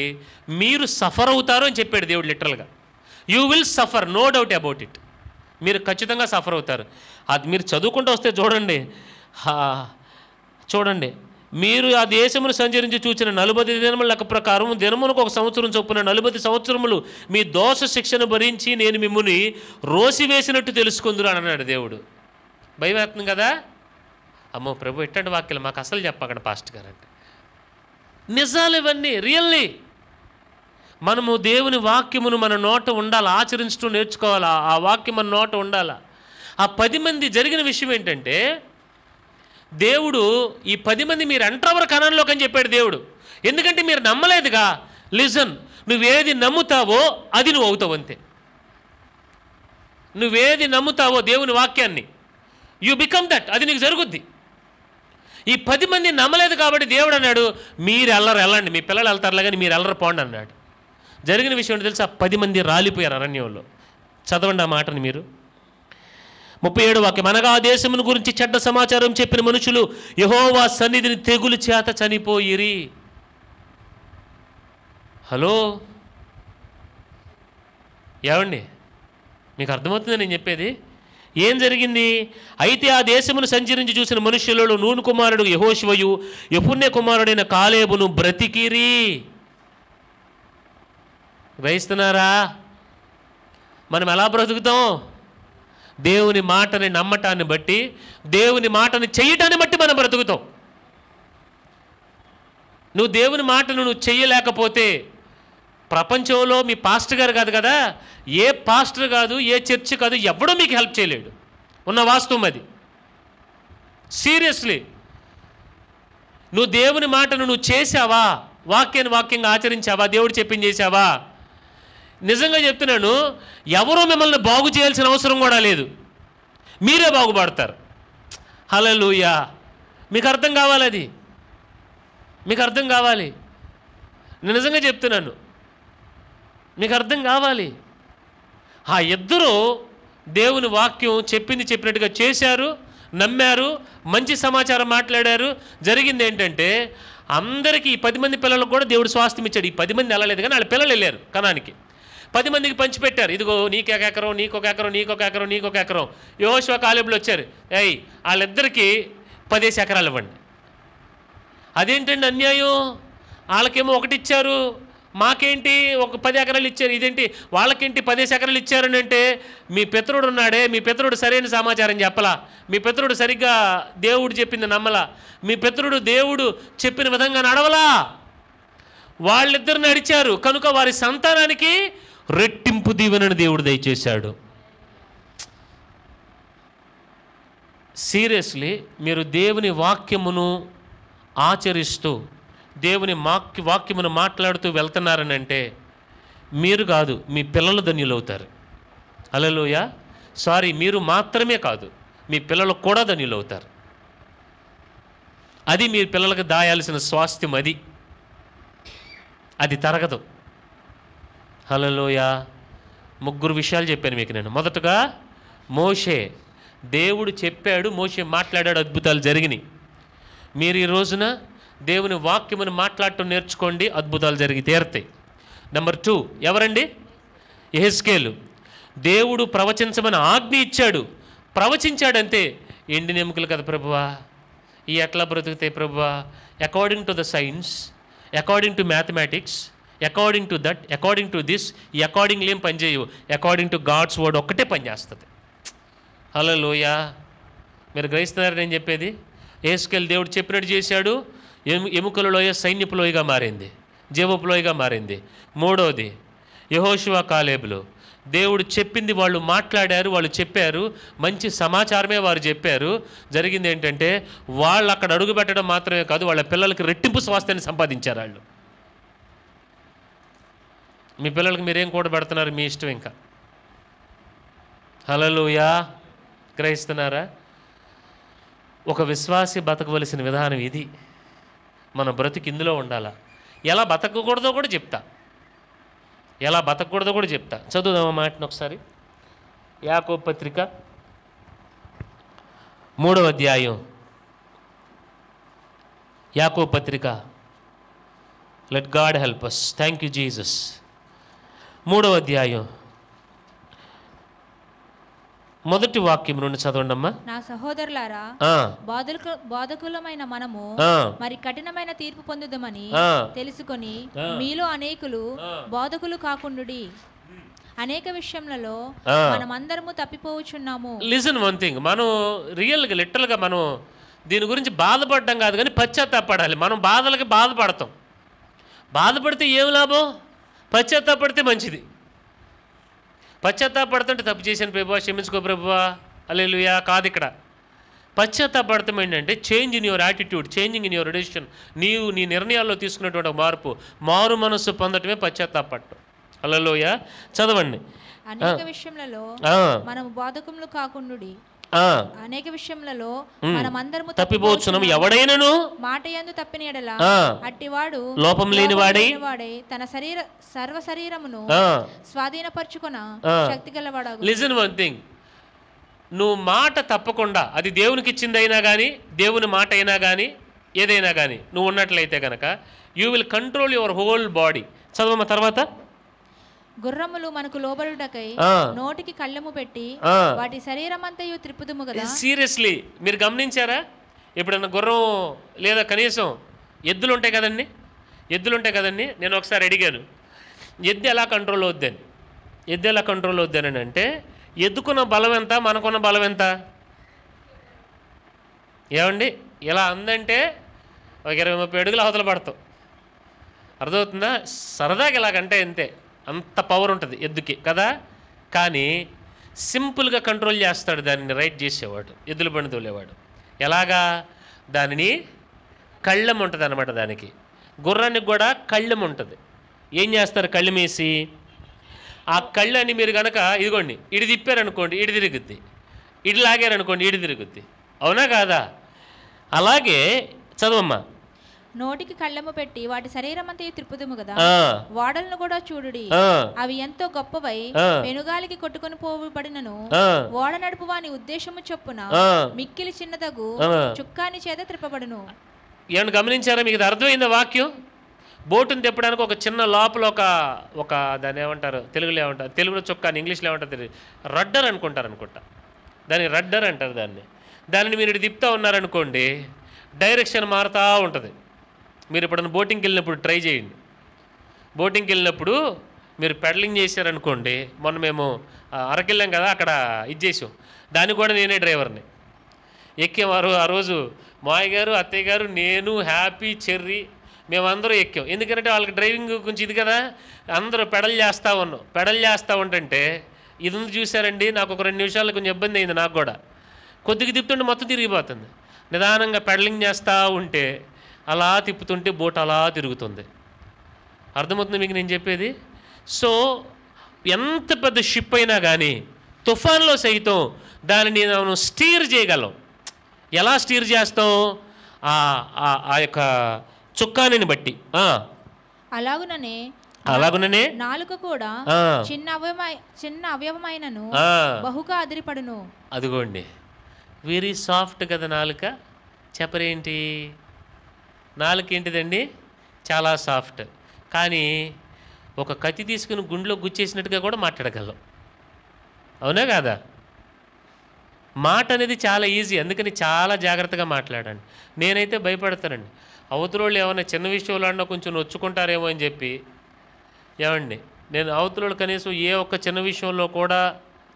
మీరు సఫర్ అవుతారు అని చెప్పాడు దేవుడు లిటరల్గా. You will suffer, no doubt about it. మీరు ఖచ్చితంగా సఫర్ అవుతారు. అది మీరు చదువుకుంటూ వస్తే చూడండి, మీరు ఆ దేశమును సంచరించి చూచిన 40 దినముల లెక్క ప్రకారం దినమునకు 1 సంవత్సరం చొప్పున 40 సంవత్సరములు మీ దోష శిక్షను భరించి నేను మిమ్ముని రోసివేసినట్టు తెలుసుకుందురు అని అన్నాడు దేవుడు. భయం వేస్తుంది కదా? అమ్మో ప్రభు ఎట్టండి వాక్యాలు మాకు అసలు చెప్పకండి పాస్టర్ గారు అంటే. నిజాలు ఇవన్నీ, రియల్లీ. మనము దేవుని వాక్యమును మన నోట ఉండాలి, ఆచరించడం నేర్చుకోవాలి. ఆ వాక్యం మన నోట ఉండాలి. ఆ 10 మంది జరిగిన విషయం ఏంటంటే, దేవుడు ఈ 10 మంది మీరు ఎంటర్ కణంలోకి అని చెప్పాడు దేవుడు. ఎందుకంటే మీరు నమ్మలేదుగా. లిజన్, నువ్వేది నమ్ముతావో అది నువ్వు అవుతావు అంతే. నువ్వేది నమ్ముతావో దేవుని వాక్యాన్ని, యు బికమ్ దట్, అది నీకు జరుగుద్ది. ఈ 10 మంది నమ్మలేదు కాబట్టి దేవుడు అన్నాడు, మీరు వెళ్ళండి, మీ పిల్లలు వెళ్తారులే కానీ మీరు వెళ్ళరు పోండి అన్నాడు. జరిగిన విషయం ఏంటో తెలుసా? 10 మంది రాలిపోయారు అరణ్యంలో. చదవండి ఆ మాటని మీరు. 37వ వాక్యం, అనగా ఆ దేశమును గురించి చెడ్డ సమాచారం చెప్పిన మనుషులు యెహోవా సన్నిధిని తెగులు చేత చనిపోయిరి. హలో, ఏమండి, మీకు అర్థమవుతుంది నేను చెప్పేది? ఏం జరిగింది? అయితే ఆ దేశమును సంచరించి చూసిన మనుషులలో నూను కుమారుడు యెహోషువయు యెఫున్నె కుమారుడైన కాలేబును బ్రతికిరి. గ్రహిస్తున్నారా? మనం ఎలా బ్రతుకుతాం? దేవుని మాటని నమ్మటాన్ని బట్టి, దేవుని మాటని చెయ్యటాన్ని బట్టి మనం బ్రతుకుతాం. నువ్వు దేవుని మాటను నువ్వు చెయ్యలేకపోతే, ప్రపంచంలో మీ పాస్టర్ గారు కాదు కదా, ఏ పాస్టర్ కాదు, ఏ చర్చ్ కాదు, ఎవడో మీకు హెల్ప్ చేయలేడు. ఉన్న వాస్తవం అది. సీరియస్లీ, నువ్వు దేవుని మాటను నువ్వు చేసావా? వాక్యంగా ఆచరించావా? దేవుడు చెప్పింది చేసావా? నిజంగా చెప్తున్నాను, ఎవరో మిమ్మల్ని బాగు చేయాల్సిన అవసరం కూడా లేదు, మీరే బాగుపడతారు. హల్లెలూయా! మీకు అర్థం కావాలి, అది మీకు అర్థం కావాలి. నేను నిజంగా చెప్తున్నాను, మీకు అర్థం కావాలి. ఆ ఇద్దరు దేవుని వాక్యం చెప్పినట్టుగా చేశారు, నమ్మారు, మంచి సమాచారం మాట్లాడారు. జరిగింది ఏంటంటే, అందరికీ ఈ 10 మంది పిల్లలకు కూడా దేవుడు స్వాస్థ్యం ఇచ్చాడు. ఈ 10 మంది వెళ్ళలేదు కానీ వాళ్ళ పిల్లలు వెళ్ళారు కనానికి. 10 మందికి పంచిపెట్టారు. ఇదిగో నీకొక ఎకరం, నీకొక ఎకరం, నీకొక ఎకరం, నీకొక ఎకరం. యెహోషువ కాలేబులు వచ్చారు, వాళ్ళిద్దరికీ 10 ఎకరాలు ఇవ్వండి. అదేంటండి అన్యాయం? వాళ్ళకేమో 1 ఇచ్చారు, మాకేంటి ఒక 10 ఎకరాలు ఇచ్చారు, ఇదేంటి వాళ్ళకేంటి 10 ఎకరాలు ఇచ్చారని అంటే, మీ పితరుడు ఉన్నాడే, మీ పితరుడు సరైన సమాచారం చెప్పలా, మీ పితరుడు సరిగ్గా దేవుడు చెప్పింది నమ్మలా, మీ పితరుడు దేవుడు చెప్పిన విధంగా నడవలా. వాళ్ళిద్దరు నడిచారు కనుక వారి సంతానానికి రెట్టింపు దీవెనను దేవుడు దయచేశాడు. సీరియస్లీ మీరు దేవుని వాక్యమును ఆచరిస్తూ దేవుని వాక్యమును మాట్లాడుతూ వెళ్తున్నారనంటే మీరు కాదు, మీ పిల్లలు ధన్యులవుతారు. హల్లెలూయా. సారీ, మీరు మాత్రమే కాదు, మీ పిల్లలు కూడా ధన్యులవుతారు. అది మీ పిల్లలకు దాయాల్సిన స్వాస్థ్యం. అది తరగదు. హల్లెలూయా. 3 విషయాలు చెప్పాను మీకు నేను. మొదటగా మోషే, దేవుడు చెప్పాడు, మోషే మాట్లాడాడు, అద్భుతాలు జరిగినాయి. మీరు ఈ రోజున దేవుని వాక్యమును మాట్లాడటం నేర్చుకోండి, అద్భుతాలు జరిగి తీరుతాయి. నెంబర్ 2 ఎవరండి? యెహెజ్కేలు. దేవుడు ప్రవచించమని ఆజ్ఞ ఇచ్చాడు, ప్రవచించాడంతే. ఎండిన ఎముకలు కదా ప్రభువా, ఈ ఎట్లా బ్రతుకుతాయి ప్రభువా? According to the science, according to mathematics, according to that, according to this, ఈ అకార్డింగ్లు ఏం పనిచేయవు. అకార్డింగ్ టు గాడ్స్ వర్డ్ ఒక్కటే పనిచేస్తుంది. హల్లెలూయా. మీరు గ్రహిస్తున్నారు నేను చెప్పేది? యెహెజ్కేలు దేవుడు చెప్పినట్టు చేశాడు. ఎముకల లోయ సైన్యపు లోయగా మారింది, జీవపు లోయగా మారింది. 3వది యెహోషువ, కాలేబులు. దేవుడు చెప్పింది వాళ్ళు మాట్లాడారు, వాళ్ళు చెప్పారు, మంచి సమాచారమే వారు చెప్పారు. జరిగింది ఏంటంటే వాళ్ళు అక్కడ అడుగు పెట్టడం మాత్రమే కాదు, వాళ్ళ పిల్లలకి రెట్టింపు స్వాస్థ్యాన్ని సంపాదించారు వాళ్ళు. మీ పిల్లలకి మీరేం కూడా పెడుతున్నారు, మీ ఇష్టం. ఇంకా హల్లెలూయా. గ్రహిస్తున్నారా? ఒక విశ్వాసి బతకవలసిన విధానం ఇది. మన బ్రతుకు ఇందులో ఉండాలా. ఎలా బతకకూడదో కూడా చెప్తా, చదువుదామా మాటను ఒకసారి. యాకోబు పత్రిక 3వ అధ్యాయం. యాకోబు పత్రిక, let God help us. Thank you Jesus. 3వ అధ్యాయం మొదటి వాక్యం నుండి చదవండి అమ్మా. నా సహోదరులారా, బోధకులమైన మనము మరి కఠినమైన తీర్పు పొందుదామని తెలుసుకొని మీలో అనేకులు బోధకులు కాకుండుడి. అనేక విషయములలో మనమందరము తప్పిపోవచ్చున్నాము. లిసన్ వన్ థింగ్, మనం రియల్గా లిటరల్గా మనం దీని గురించి బాధపడడం కాదు కానీ పశ్చాత్తాపడాలి. మనం బాధలకి బాధపడతాం. బాధపడితే ఏం లాభం? పశ్చాత్తాపడితే మంచిది. పశ్చాత్తాపడుతుంటే తప్పు చేశాను ప్రభువా, క్షమించుకో ప్రభువా, హల్లెలూయా కాదు. ఇక్కడ పశ్చాత్తాపడతాం ఏంటంటే change in your attitude, changing in your decision. నీవు నీ నిర్ణయాల్లో తీసుకున్నటువంటి మారు మనస్సు పొందటమే పశ్చాత్తాపడటం. హల్లెలూయా. చదవండి. అనేక విషయములలో మనము బోధకులు కాకుండుడి. అనేక విషయములలో మనమందరము తప్పిపోవచ్చున్నాం. ఎవడైనను మాట యందు తప్పిన యెడల అట్టివాడు లోపం లేనివాడై తన సర్వ శరీరమును స్వాధీనపరచుకొన శక్తి గలవాడు. లిసన్ వన్ థింగ్, నువ్వు మాట తప్పకుండా, అది దేవునికి ఇచ్చిందైనా కానీ దేవుని మాట అయినా కానీ ఏదైనా కానీ నువ్వు ఉన్నట్లయితే కనుక you will control your whole body. చదవమ్మ తర్వాత. గుర్రములు మనకు లోబడుటకై నోటికి కళ్ళెము పెట్టి వాటి శరీరం అంతయు త్రిప్పుదుము కదా. సీరియస్లీ మీరు గమనించారా? ఎప్పుడన్నా గుర్రం లేదా కనీసం ఎద్దులు ఉంటాయి కదండి, నేను ఒకసారి అడిగాను, ఎద్దు ఎలా కంట్రోల్ అవుద్దని అంటే ఎద్దుకున్న బలం ఎంత, మనకున్న బలం ఎంత? ఏమండి? ఇలా అందంటే ఒక 20-30 అడుగులు అవతల పడతాం. అర్థమవుతుందా? సరదాగా ఇలాగంటే అంతే, అంత పవర్ ఉంటుంది ఎద్దుకి కదా. కానీ సింపుల్గా కంట్రోల్ చేస్తాడు దానిని, రైట్ చేసేవాడు, ఎద్దుల బండి తోలేవాడు. ఎలాగా? దానిని కళ్ళెం ఉంటుంది అనమాట. దానికి గుర్రానికి కూడా కళ్ళెం ఉంటుంది. ఏం చేస్తారు? కళ్ళెమేసి ఆ కళ్ళని మీరు కనుక ఇదిగోండి ఇడి తిప్పారనుకోండి ఇడి తిరుగుద్ది, ఇడి లాగారనుకోండి ఇడి తిరుగుద్ది. అవునా కాదా? అలాగే చదవమ్మా. నోటికి కళ్ళెము పెట్టి వాటి శరీరం అంతా త్రిప్పుదుము కదా. ఓడలను కూడా చూడుడి, అవి ఎంతో గొప్పవై పెనుగాలికి కొట్టుకొని పోబడినను ఓడ నడుపు వాని ఉద్దేశము చొప్పున మిక్కిలి చిన్నదగు చుక్కాని చేత త్రిప్పబడును. ఏమన్నా గమనించారా? మీకు ఇది అర్థమైందా వాక్యం? బోటుని తిప్పడానికి ఒక చిన్న లోపల ఒక దాన్ని ఏమంటారు, తెలుగులో ఏమంటారు, తెలుగులో చుక్కాని, ఇంగ్లీష్లో ఏమంటారు తెలియదు, రడ్డర్ అనుకుంటా. దాన్ని రడ్డర్ అంటారు. దానిని మీరు తిప్పుతూ ఉన్నారనుకోండి డైరెక్షన్ మారుతూ ఉంటుంది. మీరు ఎప్పుడన్నా బోటింగ్కి వెళ్ళినప్పుడు ట్రై చేయండి. బోటింగ్కి వెళ్ళినప్పుడు మీరు పెడలింగ్ చేశారనుకోండి, మొన్న మేము అరకెళ్ళాం కదా, అక్కడ ఇది చేసాం, దానికి కూడా నేనే డ్రైవర్ని. ఎక్కేవారు ఆ రోజు మాయ గారు, అత్తయ్య గారు, నేను, హ్యాపీ, చెర్రీ, మేమందరూ ఎక్కాం. ఎందుకంటే వాళ్ళకి డ్రైవింగ్ కొంచెం ఇది కదా, అందరూ పెడల్ చేస్తూ ఉంటుంటే ఇది చూసారండి. నాకు ఒక 2 నిమిషాలు కొంచెం ఇబ్బంది అయింది నాకు కూడా. కొద్దిగా తిప్పుతుంటే మొత్తం తిరిగిపోతుంది. నిదానంగా పెడలింగ్ చేస్తూ ఉంటే అలా తిప్పుతుంటే బోట్ అలా తిరుగుతుంది. అర్థమవుతుంది మీకు నేను చెప్పేది? సో ఎంత పెద్ద షిప్ అయినా కానీ తుఫాన్లో సైతం దానిని మనం స్టీర్ చేయగలం. ఎలా స్టీర్ చేస్తాం? ఆ యొక్క చుక్కానిని బట్టి. అలాగుననే నాలుక కూడా చిన్న అవయవమైనను బహుగా అదిరిపడును. అదిగోండి, వెరీ సాఫ్ట్ కదా నాలుక. చెప్పరేంటి? నాలుక ఏంటిదండి? చాలా సాఫ్ట్. కానీ ఒక కత్తి తీసుకుని గుండెలో గుచ్చేసినట్టుగా కూడా మాట్లాడగలం. అవునా కాదా? మాట అనేది చాలా ఈజీ, అందుకని చాలా జాగ్రత్తగా మాట్లాడండి. నేనైతే భయపడతానండి. అవతలోళ్ళు ఏమన్నా చిన్న విషయంలో అన్నా కొంచెం నొచ్చుకుంటారేమో అని చెప్పి. ఏమండి, నేను అవతలోళ్ళు కనీసం ఏ ఒక్క చిన్న విషయంలో కూడా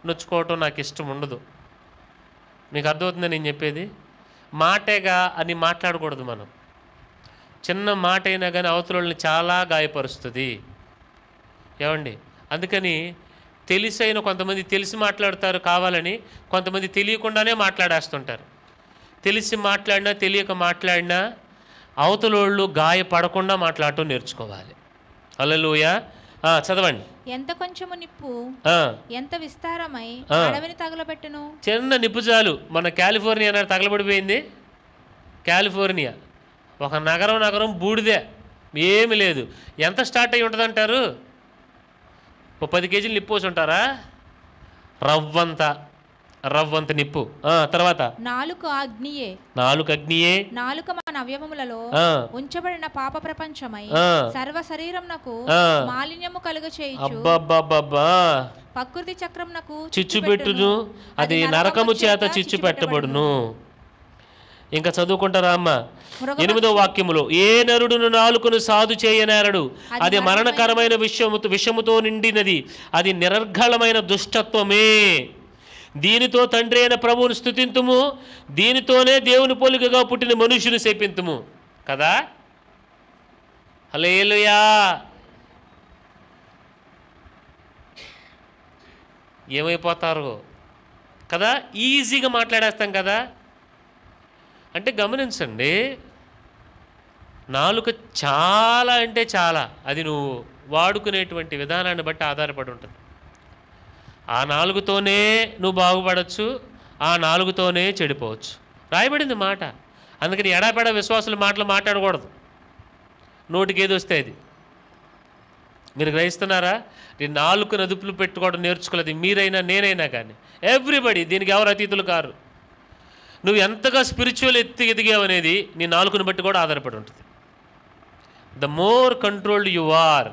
నొచ్చుకోవటం నాకు ఇష్టం ఉండదు. మీకు అర్థమవుతుందని నేను చెప్పేది? మాటేగా అని మాట్లాడకూడదు మనం. చిన్న మాట అయినా కానీ అవతలోళ్ళని చాలా గాయపరుస్తుంది. ఏమండి, అందుకని తెలిసైన కొంతమంది తెలిసి మాట్లాడతారు కావాలని, కొంతమంది తెలియకుండానే మాట్లాడేస్తుంటారు. తెలిసి మాట్లాడినా తెలియక మాట్లాడినా అవతలోళ్ళు గాయపడకుండా మాట్లాడటం నేర్చుకోవాలి. హల్లెలూయా. చదవండి. ఎంత కొంచెము నిప్పు ఎంత విస్తారమై అడవిని తగలబెట్టును. చిన్న నిప్పు చాలు. మన కాలిఫోర్నియా తగలబడిపోయింది. కాలిఫోర్నియా ఒక నగరం బూడిదే, ఏమి లేదు. ఎంత స్టార్ట్ అయ్యి ఉంటుంది అంటారు? 10 కేజీలు నిప్పు పోసి ఉంటారా? రవ్వంత నిప్పు. తర్వాత నాలుక అగ్నియే. నాలుక మన అవయవములలో ఉంచబడిన పాప ప్రపంచమై సర్వ శరీరమునకు మాలిన్యము కలుగచేయుచు. అబ్బబ్బబ్బబ్బా. ప్రకృతి చక్రమునకు చిచ్చు పెట్టును, అది నరకము చేత చిచ్చు పెట్టబడును. ఇంకా చదువుకుంటారా అమ్మ? 8వ వాక్యములో, ఏ నరుడును నాలుకను సాధు చేయనేరడు, అది మరణకరమైన విషముతో నిండినది, అది నిరర్ఘళమైన దుష్టత్వమే. దీనితో తండ్రి అయిన ప్రభువును స్తుతింతుము, దీనితోనే దేవుని పోలికగా పుట్టిన మనుషుని శపింతుము. కదా? హల్లెలూయా. ఏమైపోతారు కదా? ఈజీగా మాట్లాడేస్తాం కదా. అంటే గమనించండి, నాలుక చాలా అంటే చాలా, అది నువ్వు వాడుకునేటువంటి విధానాన్ని బట్టి ఆధారపడి ఉంటుంది. ఆ నాలుగుతోనే నువ్వు బాగుపడవచ్చు, ఆ నాలుగుతోనే చెడిపోవచ్చు. రాయబడింది మాట. అందుకని ఎడాపెడా విశ్వాసుల మాటలు మాట్లాడకూడదు. నోటికి ఏది వస్తే అది. మీరు గ్రహిస్తున్నారా? ఈ నాలుగు అదుపులు పెట్టుకోవడం నేర్చుకోలేదు మీరైనా నేనైనా కానీ. ఎవ్రీబడి, దీనికి ఎవరు అతీతులు కారు. నువ్వు ఎంతగా స్పిరిచువల్ ఎదిగావనేది నీ నాలుకను బట్టి కూడా ఆధారపడి ఉంటుంది. The more controlled you are,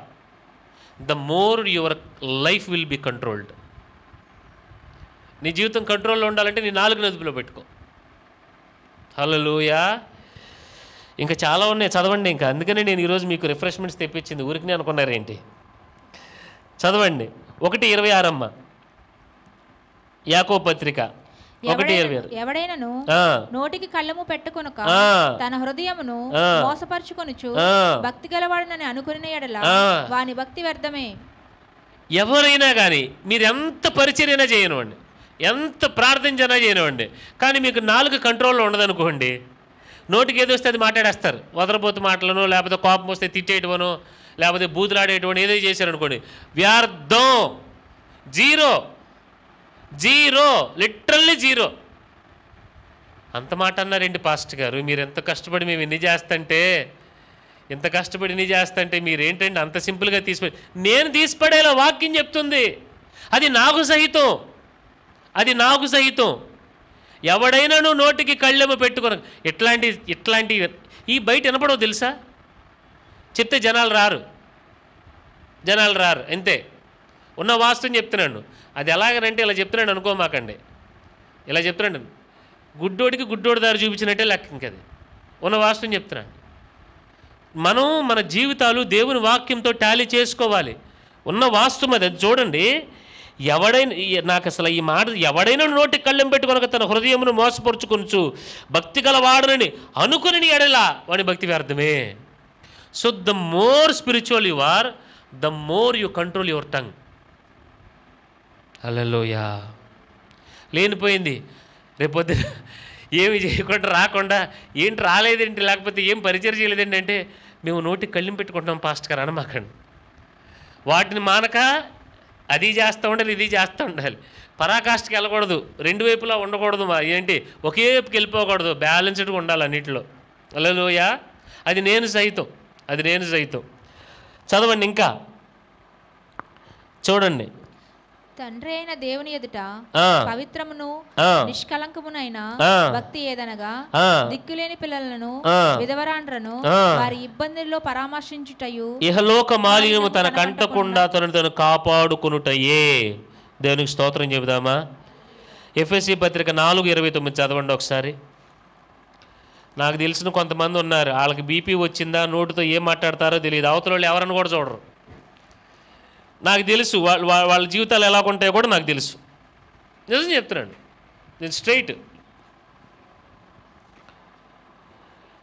the more your life will be controlled. నీ జీవితం కంట్రోల్లో ఉండాలంటే నీ నాలుగుని అదుపులో పెట్టుకో. హల్లెలూయా. ఇంకా చాలా ఉన్నాయి, చదవండి. ఇంకా అందుకనే నేను ఈరోజు మీకు రిఫ్రెష్మెంట్స్ తెప్పించింది, ఊరికి అనుకున్నారేంటి? చదవండి. 1:26 అమ్మ, యాకోబు పత్రిక 1:26. ఎవడైనను నోటికి కళ్ళము పెట్టుకొనక తన హృదయమును మోసపరుచుకొనుచు భక్తి గలవాడనని అనుకుని ఎడల వాని భక్తి వ్యర్థమే. ఎవరైనా కానీ మీరు ఎంత పరిచర్యైనా చేయనివ్వండి, ఎంత ప్రార్థించినా చేయనివ్వండి, కానీ మీకు నాలుగు కంట్రోల్లో ఉండదనుకోండి, నోటికి ఏదో వస్తే అది మాట్లాడేస్తారు. వదలబోతు మాటలను, లేకపోతే కోపం వస్తే తిట్టేయటమనో, లేకపోతే బూతులాడేటువంటి ఏదో చేశారనుకోండి, వ్యర్థం. Zero, literally zero. అంత మాట అన్నారేంటి పాస్టర్ గారు? మీరు ఎంత కష్టపడి మేము ఇన్ని చేస్తంటే మీరేంటండి అంత సింపుల్గా తీసిపడి? నేను తీసిపడేలా వాక్యం చెప్తుంది. అది నాకు సహితం. ఎవడైనా నువ్వు నోటికి కళ్ళెమ పెట్టుకున్న ఇట్లాంటి ఈ బయట వినపడవు తెలుసా? చెప్తే జనాలు రారు అంతే. ఉన్న వాస్తవం చెప్తున్నాను. అది ఎలాగనంటే ఇలా చెప్తున్నాడు అనుకోమాకండి. ఇలా చెప్తున్నాడు, గుడ్డోడికి గుడ్డోడి దారి చూపించినట్టే లెక్క. ఇంకది ఉన్న వాస్తవం చెప్తున్నాను. మనం మన జీవితాలు దేవుని వాక్యంతో టాలీ చేసుకోవాలి. ఉన్న వాస్తవం అది చూడండి. నాకు అసలు ఈ మాట, ఎవడైనా నోటికి కళ్ళెం పెట్టుకొనక తన హృదయమును మోసపరుచుకొనుచు భక్తి గలవాడనని అనుకుని ఎడలా వాడి భక్తి వ్యర్థమే. So the more spiritual you are, the more you control your tongue. Hallelujah. లేనిపోయింది రేపొద్దున ఏమి చేయకుండా రాకుండా ఏంటి రాలేదేంటి, లేకపోతే ఏం పరిచయం చేయలేదండి అంటే మేము నోటికి కళ్ళెం పెట్టుకుంటున్నాం పాస్టర్ గారు అనమాకండి. వాటిని మానక అది చేస్తూ ఉండాలి, ఇది చేస్తూ ఉండాలి. పరాకాష్ఠకి వెళ్ళకూడదు, రెండు వైపులా ఉండకూడదు, ఏంటి ఒకే వైపుకి వెళ్ళిపోకూడదు, బ్యాలెన్స్డ్గా ఉండాలి అన్నింటిలో. హల్లెలూయా. అది నేను సైతం. చదవండి ఇంకా చూడండి. తండ్రి అయిన దేవుని ఎదుట పవిత్రమును నిష్కలంకమునైన భక్తి ఏదనగా దిక్కులేని పిల్లలను విధవరాండ్రను వారి ఇబ్బందుల్లో పరామర్శించుటయు ఇహలోక మాలిన్యము తన కంటకుండా తను కాపాడుకునుటయే. దేవునికి స్తోత్రం చెబుదామా. ఎఫెసీ పత్రిక 4:29 చదవండి ఒకసారి. నాకు తెలిసిన కొంతమంది ఉన్నారు, వాళ్ళకి బీపీ వచ్చిందా, నోటితో ఏం మాట్లాడతారో తెలియదు, అవతల వాళ్ళు ఎవరని కూడా చూడరు. నాకు తెలుసు వాళ్ళ జీవితాలు ఎలా ఉంటాయో కూడా నాకు తెలుసు. నిజం చెప్తున్నాను నేను స్ట్రైట్.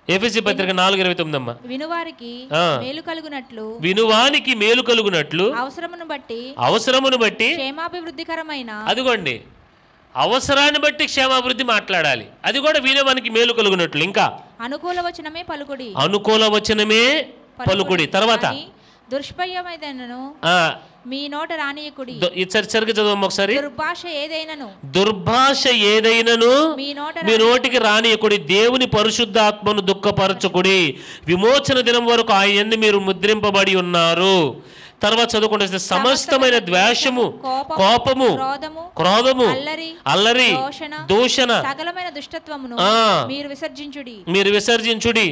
ఎఫెసీ పత్రిక 4:29 అమ్మా. వినువానికి మేలు కలుగునట్లు అవసరమును బట్టి క్షేమాభివృద్ధికరమైన, అదిగోండి అవసరాన్ని బట్టి క్షేమాభివృద్ధి మాట్లాడాలి, అది కూడా వినువానికి మేలు కలుగునట్లు. ఇంకా అనుకూల వచనమే పలుకుడి. తర్వాత దుష్భయమైనను మీ నోట రానియకుడి. సరిగ్గా చదవమ్మ ఒకసారి. దుర్భాష ఏదైనను మీ నోటికి రానియకుడి. దేవుని పరిశుద్ధాత్మను దుఃఖపరచకుడి. విమోచన దినం వరకు ఆయన మీరు ముద్రింపబడి ఉన్నారు. తర్వాత చదువుకుంటే సమస్తమైన ద్వేషము, కోపము, క్రోధము, అల్లరి, దూషణ, సకలమైన దుష్టత్వమును మీరు విసర్జించుడి.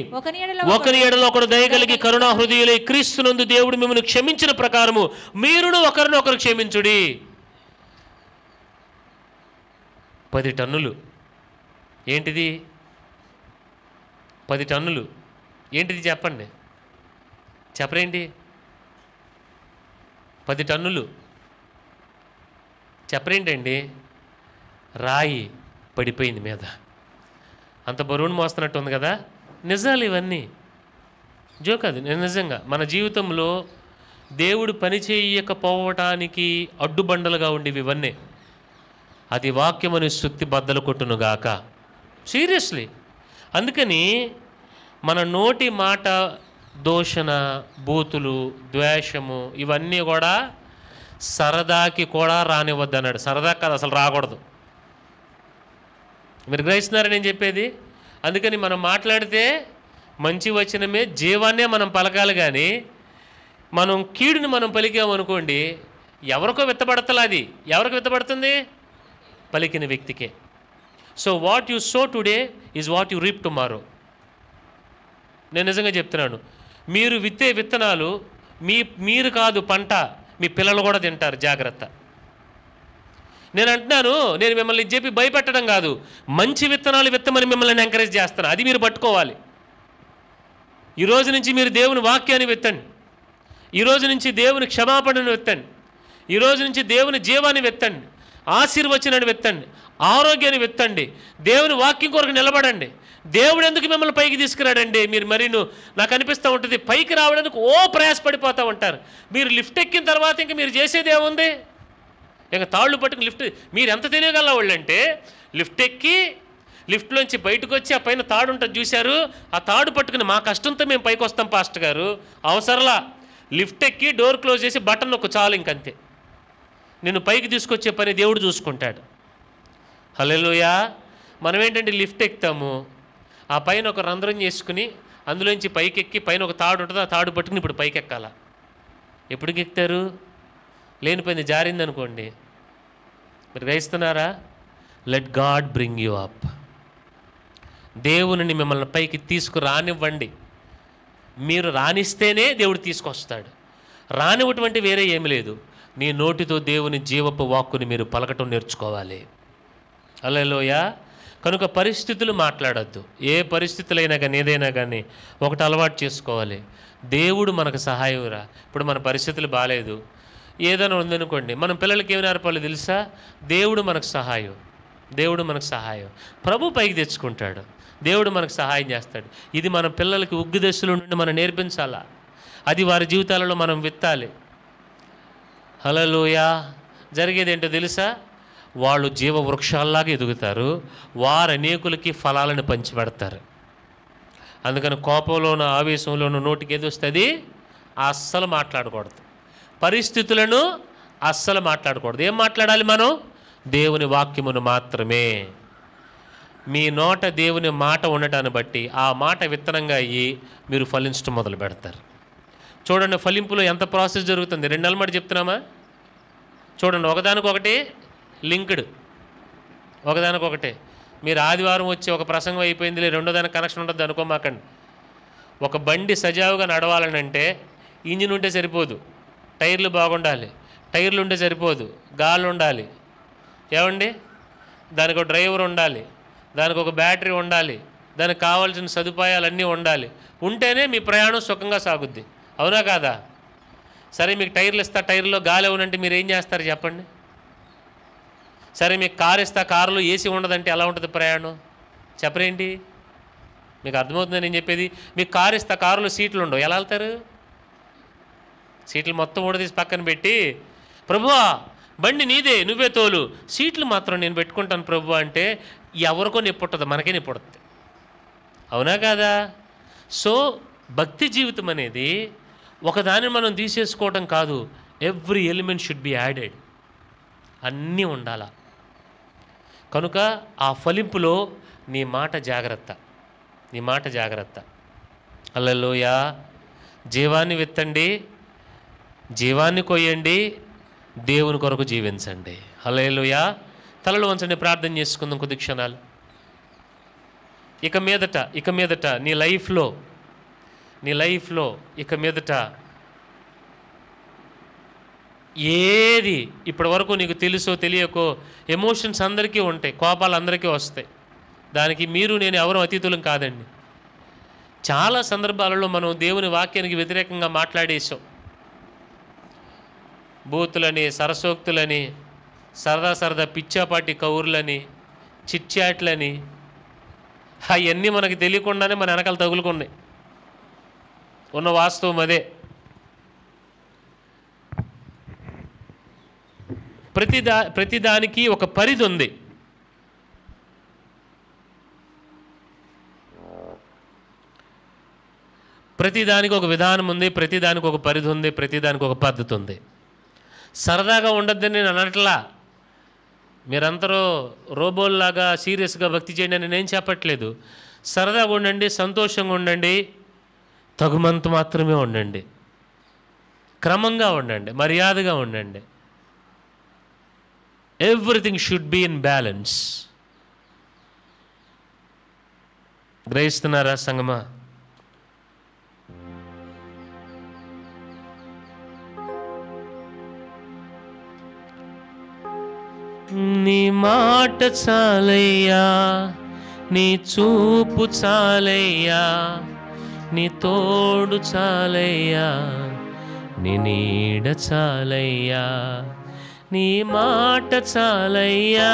ఒకని ఎడల ఒకడు దయ కలిగి కరుణా హృదయులై క్రీస్తునందు దేవుడు మిమ్మల్ని క్షమించిన ప్రకారము మీరును ఒకరినొకరు క్షమించుడి. 10 టన్నులు ఏంటిది? 10 టన్నులు ఏంటిది చెప్పండి, చెప్పరేంటి? 10 టన్నులు చెప్పరేంటండి? రాయి పడిపోయింది మీద, అంత బరువును మోస్తున్నట్టు ఉంది కదా. నిజాలు ఇవన్నీ, జోక్. అది నిజంగా మన జీవితంలో దేవుడు పని చేయకపోవటానికి అడ్డుబండలుగా ఉండేవి ఇవన్నీ. అది వాక్యమని సుత్తి బద్దలు కొట్టునుగాక. సీరియస్లీ. అందుకని మన నోటి మాట దూషణ, బూతులు, ద్వేషము ఇవన్నీ కూడా సరదాకి కూడా రానివ్వద్దు అన్నాడు. సరదా కాదు, అసలు రాకూడదు. మీరు గ్రహిస్తున్నారా నేను చెప్పేది? అందుకని మనం మాట్లాడితే మంచి వచనమే, జీవాన్నే మనం పలకాలి. కానీ మనం కీడుని మనం పలికామనుకోండి, ఎవరికో విత్తబడతలా. అది ఎవరికి విత్తబడుతుంది? పలికిన వ్యక్తికే. So what you sow today is what you reap tomorrow. నేను నిజంగా చెప్తున్నాను, మీరు విత్తే విత్తనాలు మీరు కాదు పంట, మీ పిల్లలు కూడా తింటారు. జాగ్రత్త. నేను అంటున్నాను, నేను మిమ్మల్ని చెప్పి భయపెట్టడం కాదు, మంచి విత్తనాలు విత్తమని మిమ్మల్ని ఎంకరేజ్ చేస్తాను. అది మీరు పట్టుకోవాలి. ఈరోజు నుంచి మీరు దేవుని వాక్యాన్ని విత్తండి. ఈరోజు నుంచి దేవుని క్షమాపణను విత్తండి. ఈరోజు నుంచి దేవుని జీవాన్ని విత్తండి, ఆశీర్వచనాన్ని విత్తండి, ఆరోగ్యాన్ని విత్తండి, దేవుని వాక్యం కొరకు నిలబడండి. దేవుడు ఎందుకు మిమ్మల్ని పైకి తీసుకురాడండి? మీరు నాకు అనిపిస్తూ ఉంటుంది, పైకి రావడానికి ప్రయాసపడిపోతూ ఉంటారు. మీరు లిఫ్ట్ ఎక్కిన తర్వాత ఇంక మీరు చేసేది ఏముంది? ఇంకా తాళ్ళు పట్టుకుని లిఫ్ట్, మీరు ఎంత తెలియగల వాళ్ళు అంటే, లిఫ్ట్ ఎక్కి లిఫ్ట్లోంచి బయటకు వచ్చి ఆ పైన తాడు ఉంటుంది చూశారు, ఆ తాడు పట్టుకుని మా కష్టంతో మేము పైకి వస్తాం పాస్టర్ గారు. అవసరంలా లిఫ్ట్ ఎక్కి డోర్ క్లోజ్ చేసి బటన్ నొక్కు చాలు, ఇంకంతే. నిన్ను పైకి తీసుకొచ్చే పని దేవుడు చూసుకుంటాడు. హల్లెలూయా. మనం ఏంటంటే లిఫ్ట్ ఎక్కుతాము, ఆ పైన ఒక రంధ్రం చేసుకుని అందులోంచి పైకెక్కి పైన ఒక తాడు ఉంటుంది, ఆ తాడు పట్టుకుని ఇప్పుడు పైకి ఎక్కాల. ఎప్పటికి ఎక్కుతారు? లేనిపోయింది జారిందనుకోండి. మీరు గ్రహిస్తున్నారా? Let God bring you up. దేవుని మిమ్మల్ని పైకి తీసుకురానివ్వండి. మీరు రానిస్తేనే దేవుడు తీసుకొస్తాడు. రానివ్వటువంటి వేరే ఏమి లేదు. నీ నోటితో దేవుని జీవపు వాక్కుని మీరు పలకటం నేర్చుకోవాలి. హల్లెలూయా. కనుక పరిస్థితులు మాట్లాడద్దు. ఏ పరిస్థితులైనా కానీ ఏదైనా కానీ ఒకటి అలవాటు చేసుకోవాలి, దేవుడు మనకు సహాయంరా. ఇప్పుడు మన పరిస్థితులు బాగాలేదు, ఏదైనా ఉందనుకోండి, మనం పిల్లలకి ఏమి నేర్పాలి తెలుసా? దేవుడు మనకు సహాయం, దేవుడు మనకు సహాయం. ప్రభు పైకి తెచ్చుకుంటాడు, దేవుడు మనకు సహాయం చేస్తాడు. ఇది మన పిల్లలకి ఉగ్గు దశలో నుండి మనం నేర్పించాలా, అది వారి జీవితాలలో మనం విత్తాలి. హల్లెలూయా. జరిగేది ఏంటో తెలుసా? వాళ్ళు జీవ వృక్షాల్లాగా ఎదుగుతారు, వారు అనేకులకి ఫలాలను పంచిపెడతారు. అందుకని కోపంలోనూ ఆవేశంలోనూ నోటికి ఏది వస్తుంది అస్సలు మాట్లాడకూడదు. పరిస్థితులను అస్సలు మాట్లాడకూడదు. ఏం మాట్లాడాలి మనం? దేవుని వాక్యమును మాత్రమే. మీ నోట దేవుని మాట ఉండటాన్ని బట్టి ఆ మాట విత్తనంగా అయ్యి మీరు ఫలించడం మొదలు పెడతారు. చూడండి, ఫలింపులో ఎంత ప్రాసెస్ జరుగుతుంది. 2 నెలల మాట చెప్తున్నామా? చూడండి, ఒకదానికొకటి లింక్డ్, ఒకదానికొకటే. మీరు ఆదివారం వచ్చి ఒక ప్రసంగం అయిపోయింది, రెండో దానికి కనెక్షన్ ఉంటుంది అనుకోమాకండి. ఒక బండి సజావుగా నడవాలనంటే ఇంజిన్ ఉంటే సరిపోదు, టైర్లు బాగుండాలి. టైర్లు ఉంటే సరిపోదు, గాలి ఉండాలి. ఏమండి? దానికి ఒక డ్రైవర్ ఉండాలి, దానికి ఒక బ్యాటరీ ఉండాలి, దానికి కావాల్సిన సదుపాయాలన్నీ ఉండాలి. ఉంటేనే మీ ప్రయాణం సుఖంగా సాగుద్ది. అవునా కాదా? సరే, మీకు టైర్లు ఇస్తా, టైర్లో గాలి అవునంటే మీరు ఏం చేస్తారు చెప్పండి? సరే, మీకు కారు ఇస్తా, కారులో ఏసీ ఉండదంటే ఎలా ఉంటుంది ప్రయాణం? చెప్పరేంటి? మీకు అర్థమవుతుందని నేను చెప్పేది. మీకు కారు ఇస్తా, కారులో సీట్లు ఉండవు, ఎలా వెళ్తారు? సీట్లు మొత్తం ఊడదీసి పక్కన పెట్టి, ప్రభువా బండి నీదే, నువ్వే తోలు, సీట్లు మాత్రం నేను పెట్టుకుంటాను ప్రభు అంటే ఎవరికో నొప్పి ఉంటుంది, మనకే నొప్పి పడుతుంది. అవునా కాదా? సో భక్తి జీవితం అనేది ఒకదాన్ని మనం తీసేసుకోవడం కాదు. Every element should be added, అన్నీ ఉండాల. కనుక ఆ ఫలింపులో నీ మాట జాగ్రత్త, నీ మాట జాగ్రత్త. హల్లెలూయా. జీవాన్ని విత్తండి, జీవాన్ని కొయ్యండి, దేవుని కొరకు జీవించండి. హల్లెలూయా. తలలు వంచండి, ప్రార్థన చేసుకుందాం కొద్ది క్షణాలు. ఇక మీదట నీ లైఫ్లో ఇక మీదట ఏది ఇప్పటి వరకు నీకు తెలుసో తెలియకో, ఎమోషన్స్ అందరికీ ఉంటాయి, కోపాలు అందరికీ వస్తాయి. దానికి మీరు నేను ఎవరు అతీతులం కాదండి. చాలా సందర్భాలలో మనం దేవుని వాక్యానికి వ్యతిరేకంగా మాట్లాడేసాం. బూతులని, సరసోక్తులని, సరదా పిచ్చాపాటి కౌర్లని, చిట్చాట్లని, అవన్నీ మనకి తెలియకుండానే మన వెనకాల తగులుకున్నాయి. ఉన్న వాస్తవం అదే. ప్రతిదానికి ఒక పరిధి ఉంది. ప్రతిదానికి ఒక విధానం ఉంది, ప్రతిదానికి ఒక పరిధి ఉంది, ప్రతిదానికి ఒక పద్ధతి ఉంది. సరదాగా ఉండొద్దని నేను అనట్లా. మీరందరూ రోబోల్లాగా సీరియస్గా భక్తి చేయండి అని నేను చెప్పట్లేదు. సరదాగా ఉండండి, సంతోషంగా ఉండండి, తగుమంత మాత్రమే ఉండండి, క్రమంగా ఉండండి, మర్యాదగా ఉండండి. Everything should be in balance. గ్రహిస్తున్నారా సంగమా? నీ మాట చాలయ్యా, నీ చూపు చాలయ్యా, నీ తోడు చాలయ్యా, నీ నీడ చాలయ్యా. నీ మాట చాలయ్యా,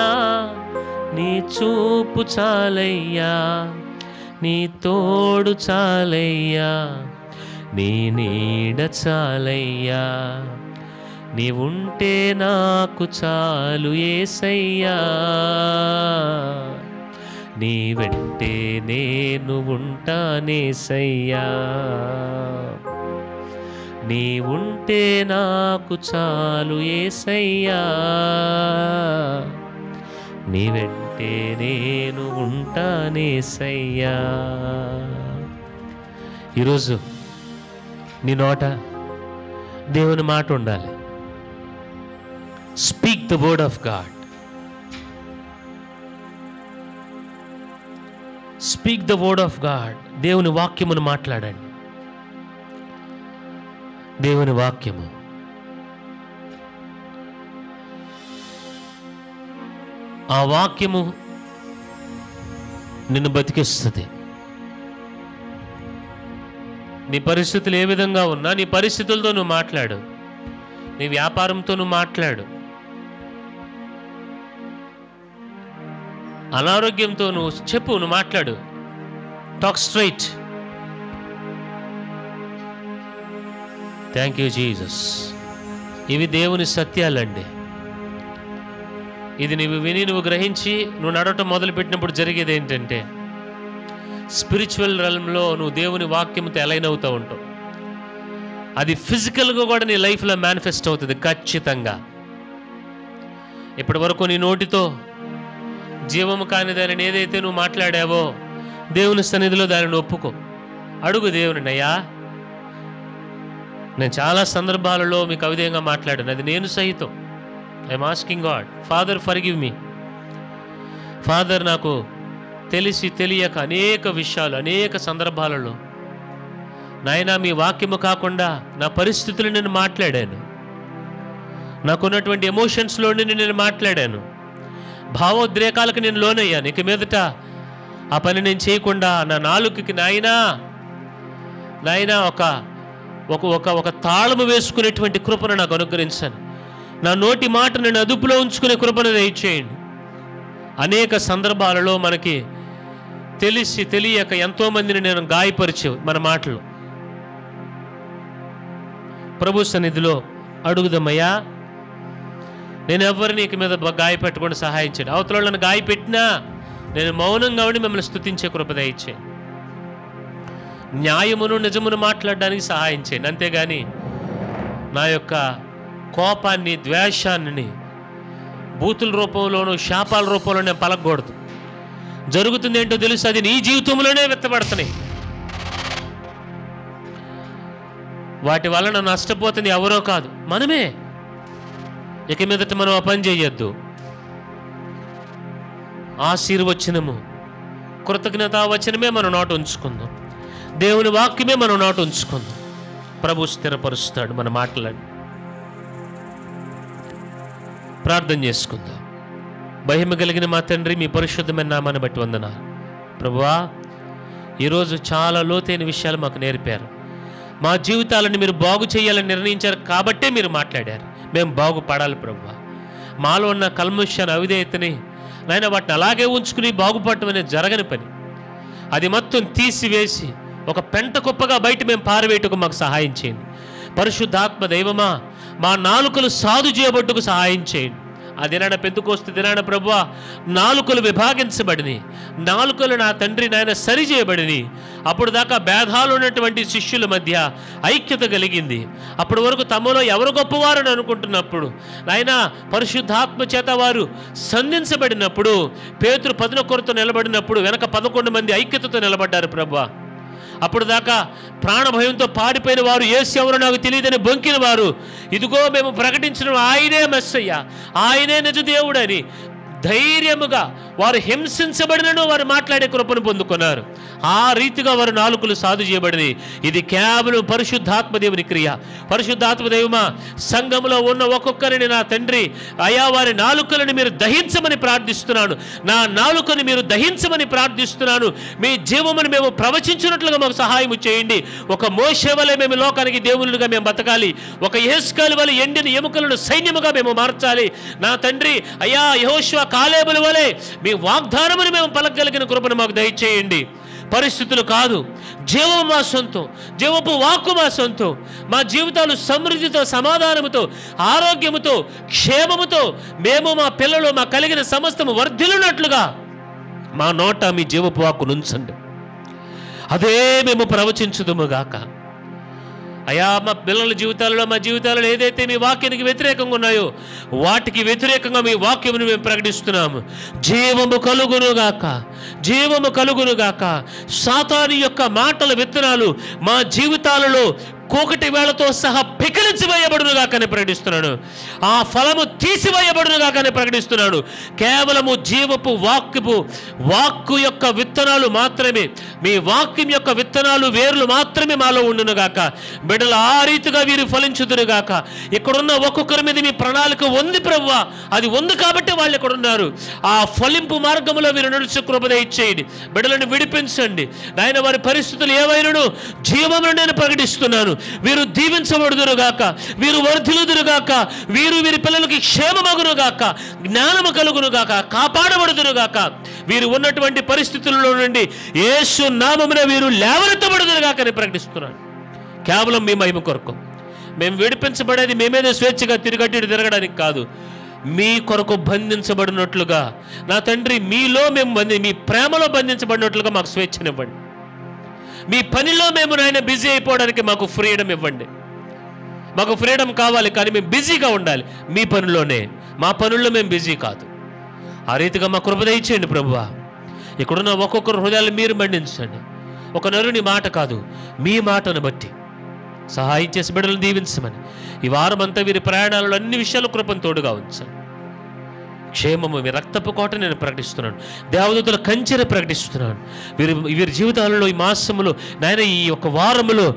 నీ చూపు చాలయ్యా, నీ తోడు చాలయ్యా, నీ నీడ చాలయ్యా. నీవుంటే నాకు చాలు యేసయ్యా, నీ వెంటే నేను ఉంటానేసయ్యా. నీవుంటే నాకు చాలు యేసయ్యా, నీ వెంటే నేను ఉంటానేసయ్యా. ఈరోజు నీ నోట దేవుని మాట ఉండాలి. Speak the word of God. Speak the word of God. దేవుని వాక్యమును మాట్లాడండి. దేవుని వాక్యము ఆ వాక్యము నిన్ను బతికిస్తుంది. నీ పరిస్థితులు ఏ విధంగా ఉన్నా నీ పరిస్థితులతో నువ్వు మాట్లాడు, నీ వ్యాపారంతో నువ్వు మాట్లాడు, అనారోగ్యంతో నువ్వు చెప్పు, నువ్వు మాట్లాడు. Talk straight. Thank you Jesus. ఇవి దేవుని సత్యాలండి. ఇది నువ్వు విని నువ్వు గ్రహించి నువ్వు నడవటం మొదలుపెట్టినప్పుడు జరిగేది ఏంటంటే, స్పిరిచువల్ రెల్మ్లో నువ్వు దేవుని వాక్యంతో అలైన్ అవుతూ ఉంటావు. అది ఫిజికల్గా కూడా నీ లైఫ్లో మేనిఫెస్ట్ అవుతుంది ఖచ్చితంగా. ఇప్పటి వరకు నీ నోటితో జీవము కానిదాన్ని ఏదైతే నువ్వు మాట్లాడావో దేవుని సన్నిధిలో దానిని ఒప్పుకో. అడుగు దేవుని, అయ్యా నేను చాలా సందర్భాలలో మీకు అవిధేయంగా మాట్లాడాను, అది నేను సహితం. I'm asking God, father forgive me. Father, నాకు తెలిసి తెలియక అనేక విషయాలు అనేక సందర్భాలలో నాయనా మీ వాక్యము కాకుండా నా పరిస్థితులు నేను మాట్లాడాను, నాకున్నటువంటి ఎమోషన్స్లో నేను మాట్లాడాను, భావోద్రేకాలకు నేను లోనయ్యాను. ఇక మీదట ఆ పని నేను చేయకుండా నా నాలుకకి నాయనా ఒక ఒక ఒక తాళము వేసుకునేటువంటి కృపను నాకు అనుగ్రహించాను. నా నోటి మాట నేను అదుపులో ఉంచుకునే కృపను దయచేయండి. అనేక సందర్భాలలో మనకి తెలిసి తెలియక ఎంతోమందిని నేను గాయపరిచే మన మాటలు. ప్రభు సన్నిధిలో అడుగుదమ్మయ్యా, నేను ఎవరిని ఇక మీద గాయపెట్టకుండా సహాయం చేయండి. అవతల నన్ను గాయపెట్టినా నేను మౌనంగా ఉండి మిమ్మల్ని స్తుతించే కృప దయచేయండి. న్యాయమును నిజమును మాట్లాడడానికి సహాయం చేయండి. అంతేగాని నా యొక్క కోపాన్ని ద్వేషాన్ని బూతుల రూపంలోనూ శాపాల రూపంలో నేను పలకూడదు. జరుగుతుంది ఏంటో తెలుసు, అది నీ జీవితంలోనే వెత్తబడుతున్నాయి. వాటి వలన నష్టపోతుంది ఎవరో కాదు, మనమే. ఇక మీదట మనం ఆ పని చేయొద్దు. ఆశీర్వచనము కృతజ్ఞతావచనమే మనం నోట ఉంచుకుందాం. దేవుని వాక్యమే మనం నోట ఉంచుకుందాం. ప్రభు స్థిరపరుస్తాడు మన మాటలని. ప్రార్థన చేసుకుందాం. భయము కలిగిన మా తండ్రి, మీ పరిశుద్ధమైన నామాన్ని బట్టి వందనాలు ప్రభువా. ఈరోజు చాలా లోతైన విషయాలు మాకు నేర్పారు. మా జీవితాలను మీరు బాగు చేయాలని నిర్ణయించారు కాబట్టే మీరు మాట్లాడారు. మేము బాగుపడాలి ప్రభువా. మాలో ఉన్న కల్మషాన్ని అవిధేయతని నాయన వాటిని అలాగే ఉంచుకుని బాగుపడటం అనేది జరగని పని. అది మొత్తం తీసివేసి ఒక పెంట కుప్పగా బయట మేము పారవేయటకు మాకు సహాయం చేయండి. పరిశుద్ధాత్మ దైవమా, మా నాలుకలు సాధు చేయబట్టుకు సహాయం చేయండి. ఆ దినాన పెంతుకోస్తు దినాన ప్రభువా నాలుకలు విభాగించబడిని, నాలుకలు నా తండ్రి నాయన సరి చేయబడిని. అప్పుడు దాకా భేదాలు ఉన్నటువంటి శిష్యుల మధ్య ఐక్యత కలిగింది. అప్పటి వరకు తమలో ఎవరు గొప్పవారని అనుకుంటున్నప్పుడు నాయన పరిశుద్ధాత్మ చేత వారు సంధించబడినప్పుడు, పేతురు 11 నిలబడినప్పుడు వెనక 11 మంది ఐక్యతతో నిలబడ్డారు ప్రభువా. అప్పుడు దాకా ప్రాణభయంతో పాడిపోయిన వారు, యేసు ఎవరో నాకు తెలియదని బొంకిన వారు, ఇదిగో మేము ప్రకటించిన ఆయనే మెస్సయ్య, ఆయనే నిజ దేవుడని ధైర్యముగా వారు హింసించబడినను వారు మాట్లాడే కృపను పొందుకున్నారు. ఆ రీతిగా వారు నాలుకలు సాధు చేయబడింది. ఇది కేవలం పరిశుద్ధాత్మ దేవుని క్రియ. పరిశుద్ధాత్మ దైవమా, సంఘంలో ఉన్న ఒక్కొక్కరిని నా తండ్రి అయా వారి నాలుకలను మీరు దహించమని ప్రార్థిస్తున్నాను. నా నాలుకను మీరు దహించమని ప్రార్థిస్తున్నాను. మీ జీవమును మేము ప్రవచించినట్లుగా మాకు సహాయం చేయండి. ఒక మోషే వలె మేము లోకానికి దేవునులుగా మేము బతకాలి. ఒక యెహోషువ వలె ఎండిన ఎముకలను సైన్యముగా మేము మార్చాలి. నా తండ్రి అయా యెహోషువ కాలేబుల వలె మీ వాగ్దానమును మేము పలకగలిగిన కృపను మాకు దయచేయండి. పరిస్థితులు కాదు, జీవము మా సొంతం, జీవపు వాక్కు మా సొంతం. మా జీవితాలు సమృద్ధితో, సమాధానముతో, ఆరోగ్యముతో, క్షేమముతో మేము మా పిల్లలు మా కలిగిన సమస్తము వర్ధిల్లునట్లుగా మా నోట మీ జీవపు వాక్కు నుంచండి. అదే మేము ప్రవచించుదుముగాక. అయా మా పిల్లల జీవితాలలో, మా జీవితాలలో ఏదైతే మీ వాక్యానికి వ్యతిరేకంగా ఉన్నాయో వాటికి వ్యతిరేకంగా మీ వాక్యమును మేము ప్రకటిస్తున్నాము. జీవము కలుగునుగాక, జీవము కలుగునుగాక. సాతాను యొక్క మాటల విత్తనాలు మా జీవితాలలో కోకటి వేళతో సహా పికిలించివేయబడునుగాకని ప్రకటిస్తున్నాను. ఆ ఫలము తీసివేయబడునుగాకని ప్రకటిస్తున్నాను. కేవలము జీవపు వాక్కు యొక్క విత్తనాలు మాత్రమే, మీ వాక్యం యొక్క విత్తనాలు వేర్లు మాత్రమే మాలో ఉండునుగాక. బిడ్డలు ఆ రీతిగా వీరు ఫలించుదురుగాక. ఇక్కడున్న ఒక్కొక్కరి మీద మీ ప్రణాళిక ఉంది ప్రభువా, అది ఉంది కాబట్టి వాళ్ళు ఇక్కడ ఉన్నారు. ఆ ఫలింపు మార్గంలో వీరు నడుచు కృప దయచేయండి. బిడ్డలను విడిపించండి నాయన. వారి పరిస్థితులు ఏవైనను జీవమును నేను ప్రకటిస్తున్నాను. వీరు దీవించబడుదురుగాక, వీరు వర్ధిల్లుదురుగాక, వీరి పిల్లలకి క్షేమమగునుగాక, జ్ఞానము కలుగునుగాక, కాపాడబడుదురుగాక. వీరు ఉన్నటువంటి పరిస్థితుల్లో నుండి యేసు నామమున వీరు లేవనెత్తబడుదురుగాక అని ప్రకటిస్తున్నాను. కేవలం మీ మహిమ కొరకు. మేము విడిపించబడేది మేమేదో స్వేచ్ఛగా తిరగడానికి కాదు. మీ కొరకు బంధించబడినట్లుగా నా తండ్రి మీలో మేము మీ ప్రేమలో బంధించబడినట్లుగా మాకు స్వేచ్ఛనివ్వండి. మీ పనిలో మేము నాయన బిజీ అయిపోవడానికి మాకు ఫ్రీడమ్ ఇవ్వండి. మాకు ఫ్రీడమ్ కావాలి, కానీ మేము బిజీగా ఉండాలి మీ పనిలోనే. మా పనుల్లో మేము బిజీ కాదు. ఆ రీతిగా మా కృప దయచేయండి ప్రభువా. ఇక్కడున్న ఒక్కొక్కరు హృదయాలు మీరు మండించండి. ఒక నరుని మాట కాదు, మీ మాటను బట్టి సహాయం చేసి బిడ్డలను దీవించమని ఈ వారం అంతా వీరి ప్రయాణాలలో అన్ని విషయాలు కృపను తోడుగా ఉంచండి. క్షేమము మీ రక్తపు కోట నేను ప్రకటిస్తున్నాను. దేవదూతల కంచెని ప్రకటిస్తున్నాను. వీరి జీవితాలలో ఈ మాసములో నాయన ఈ యొక్క వారములో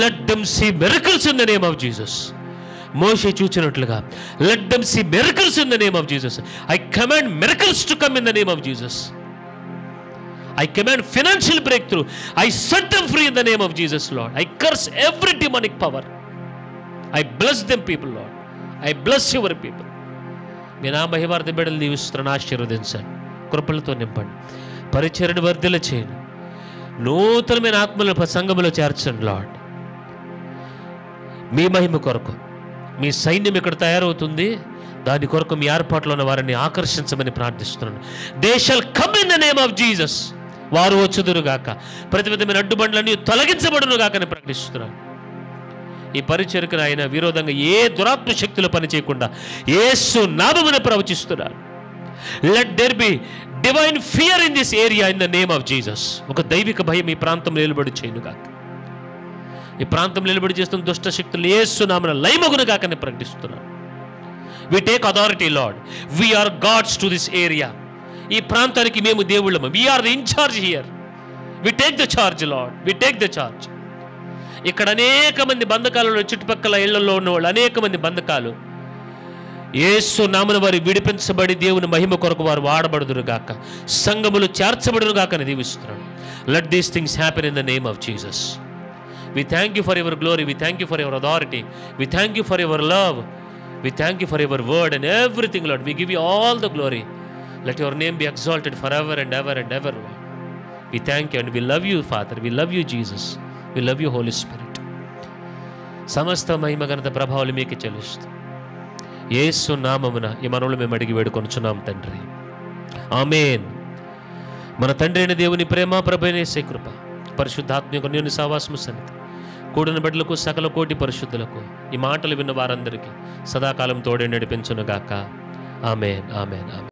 let them see miracles in the name of Jesus. Moshe చూచినట్లుగా let them see miracles in the name of Jesus. I command miracles to come in the name of Jesus. I command financial breakthrough. I set them free in the name of Jesus, Lord. I curse every demonic power. I bless them people, Lord. I bless your people. మీ నా మహిమార్థ బిడ్డలు దీవిస్తున్నాను. ఆశీర్వదించండి, కృపలతో నింపండి, పరిచర్యను వర్ధిల్ల చేయండి, నూతనమైన ఆత్మల సంఘములో చేర్చండి లార్డ్. మీ మహిమ కొరకు మీ సైన్యం ఇక్కడ తయారవుతుంది. దాని కొరకు మీ ఏర్పాట్లో ఉన్న వారిని ఆకర్షించమని ప్రార్థిస్తున్నాను. They shall come in the name of Jesus. వారు వచ్చుదురుగాక, ప్రతి విధమైన అడ్డుబండ్లన్నీ తొలగించబడును గాక అని ప్రకటిస్తున్నాను. ఈ పరిచర్యకు ఆయన విరోధంగా ఏ దురాత్మ శక్తులు పని చేయకుండా యేసు నామమున ప్రవచిస్తున్నాను. Let there be divine fear in this area in the name of Jesus. ఒక దైవిక భయం ఈ ప్రాంతం నిలబడి చేయను గాక. ఈ ప్రాంతం నిలబడి చేస్తున్న దుష్ట శక్తులు యేసు నామమున లయమగును గాక అని ప్రకటిస్తున్నాను. We take authority, Lord. We are gods to this area. ఈ ప్రాంతానికి మేము దేవుళ్ళము. We are the in charge here. We take the charge, Lord. We take the charge. ఇక్కడ అనేక మంది బంధకాలలో, చుట్టుపక్కల ఇళ్లలో ఉన్న వాళ్ళు అనేక మంది బంధకాలు యేసు నామమున వారు విడిపించబడి దేవుని మహిమ కొరకు వారు వాడబడుదురు గాక, సంఘములు చేర్చబడును గాక అని దీవిస్తున్నాను. Let these things happen in the name of Jesus. We thank you for your glory. We thank you for your authority. We thank you for your love. We thank you for your word and everything, Lord. We give you all the glory. Let your name be exalted forever and ever and ever, Lord. We thank you and we love you, Father. We love you, Jesus. We love you, Holy Spirit. సమస్త మహిమ ఘనత ప్రభావాలు మీకే చెల్లిస్తూ యేసు నామమున ఈ మనవులు మేము అడిగి వేడుకొనుచున్నాం తండ్రి. ఆమేన్. మన తండ్రి అయిన దేవుని ప్రేమ, ప్రభువైన యేసు కృప, పరిశుద్ధాత్మ యొక్క అన్యోన్య సహవాసము సన్నిధి కూడిన బిడ్డలకు సకల కోటి పరిశుద్ధులకు ఈ మాటలు విన్న వారందరికీ సదాకాలం తోడే నడిపించును గాక. ఆమేన్, ఆమేన్, ఆమేన్.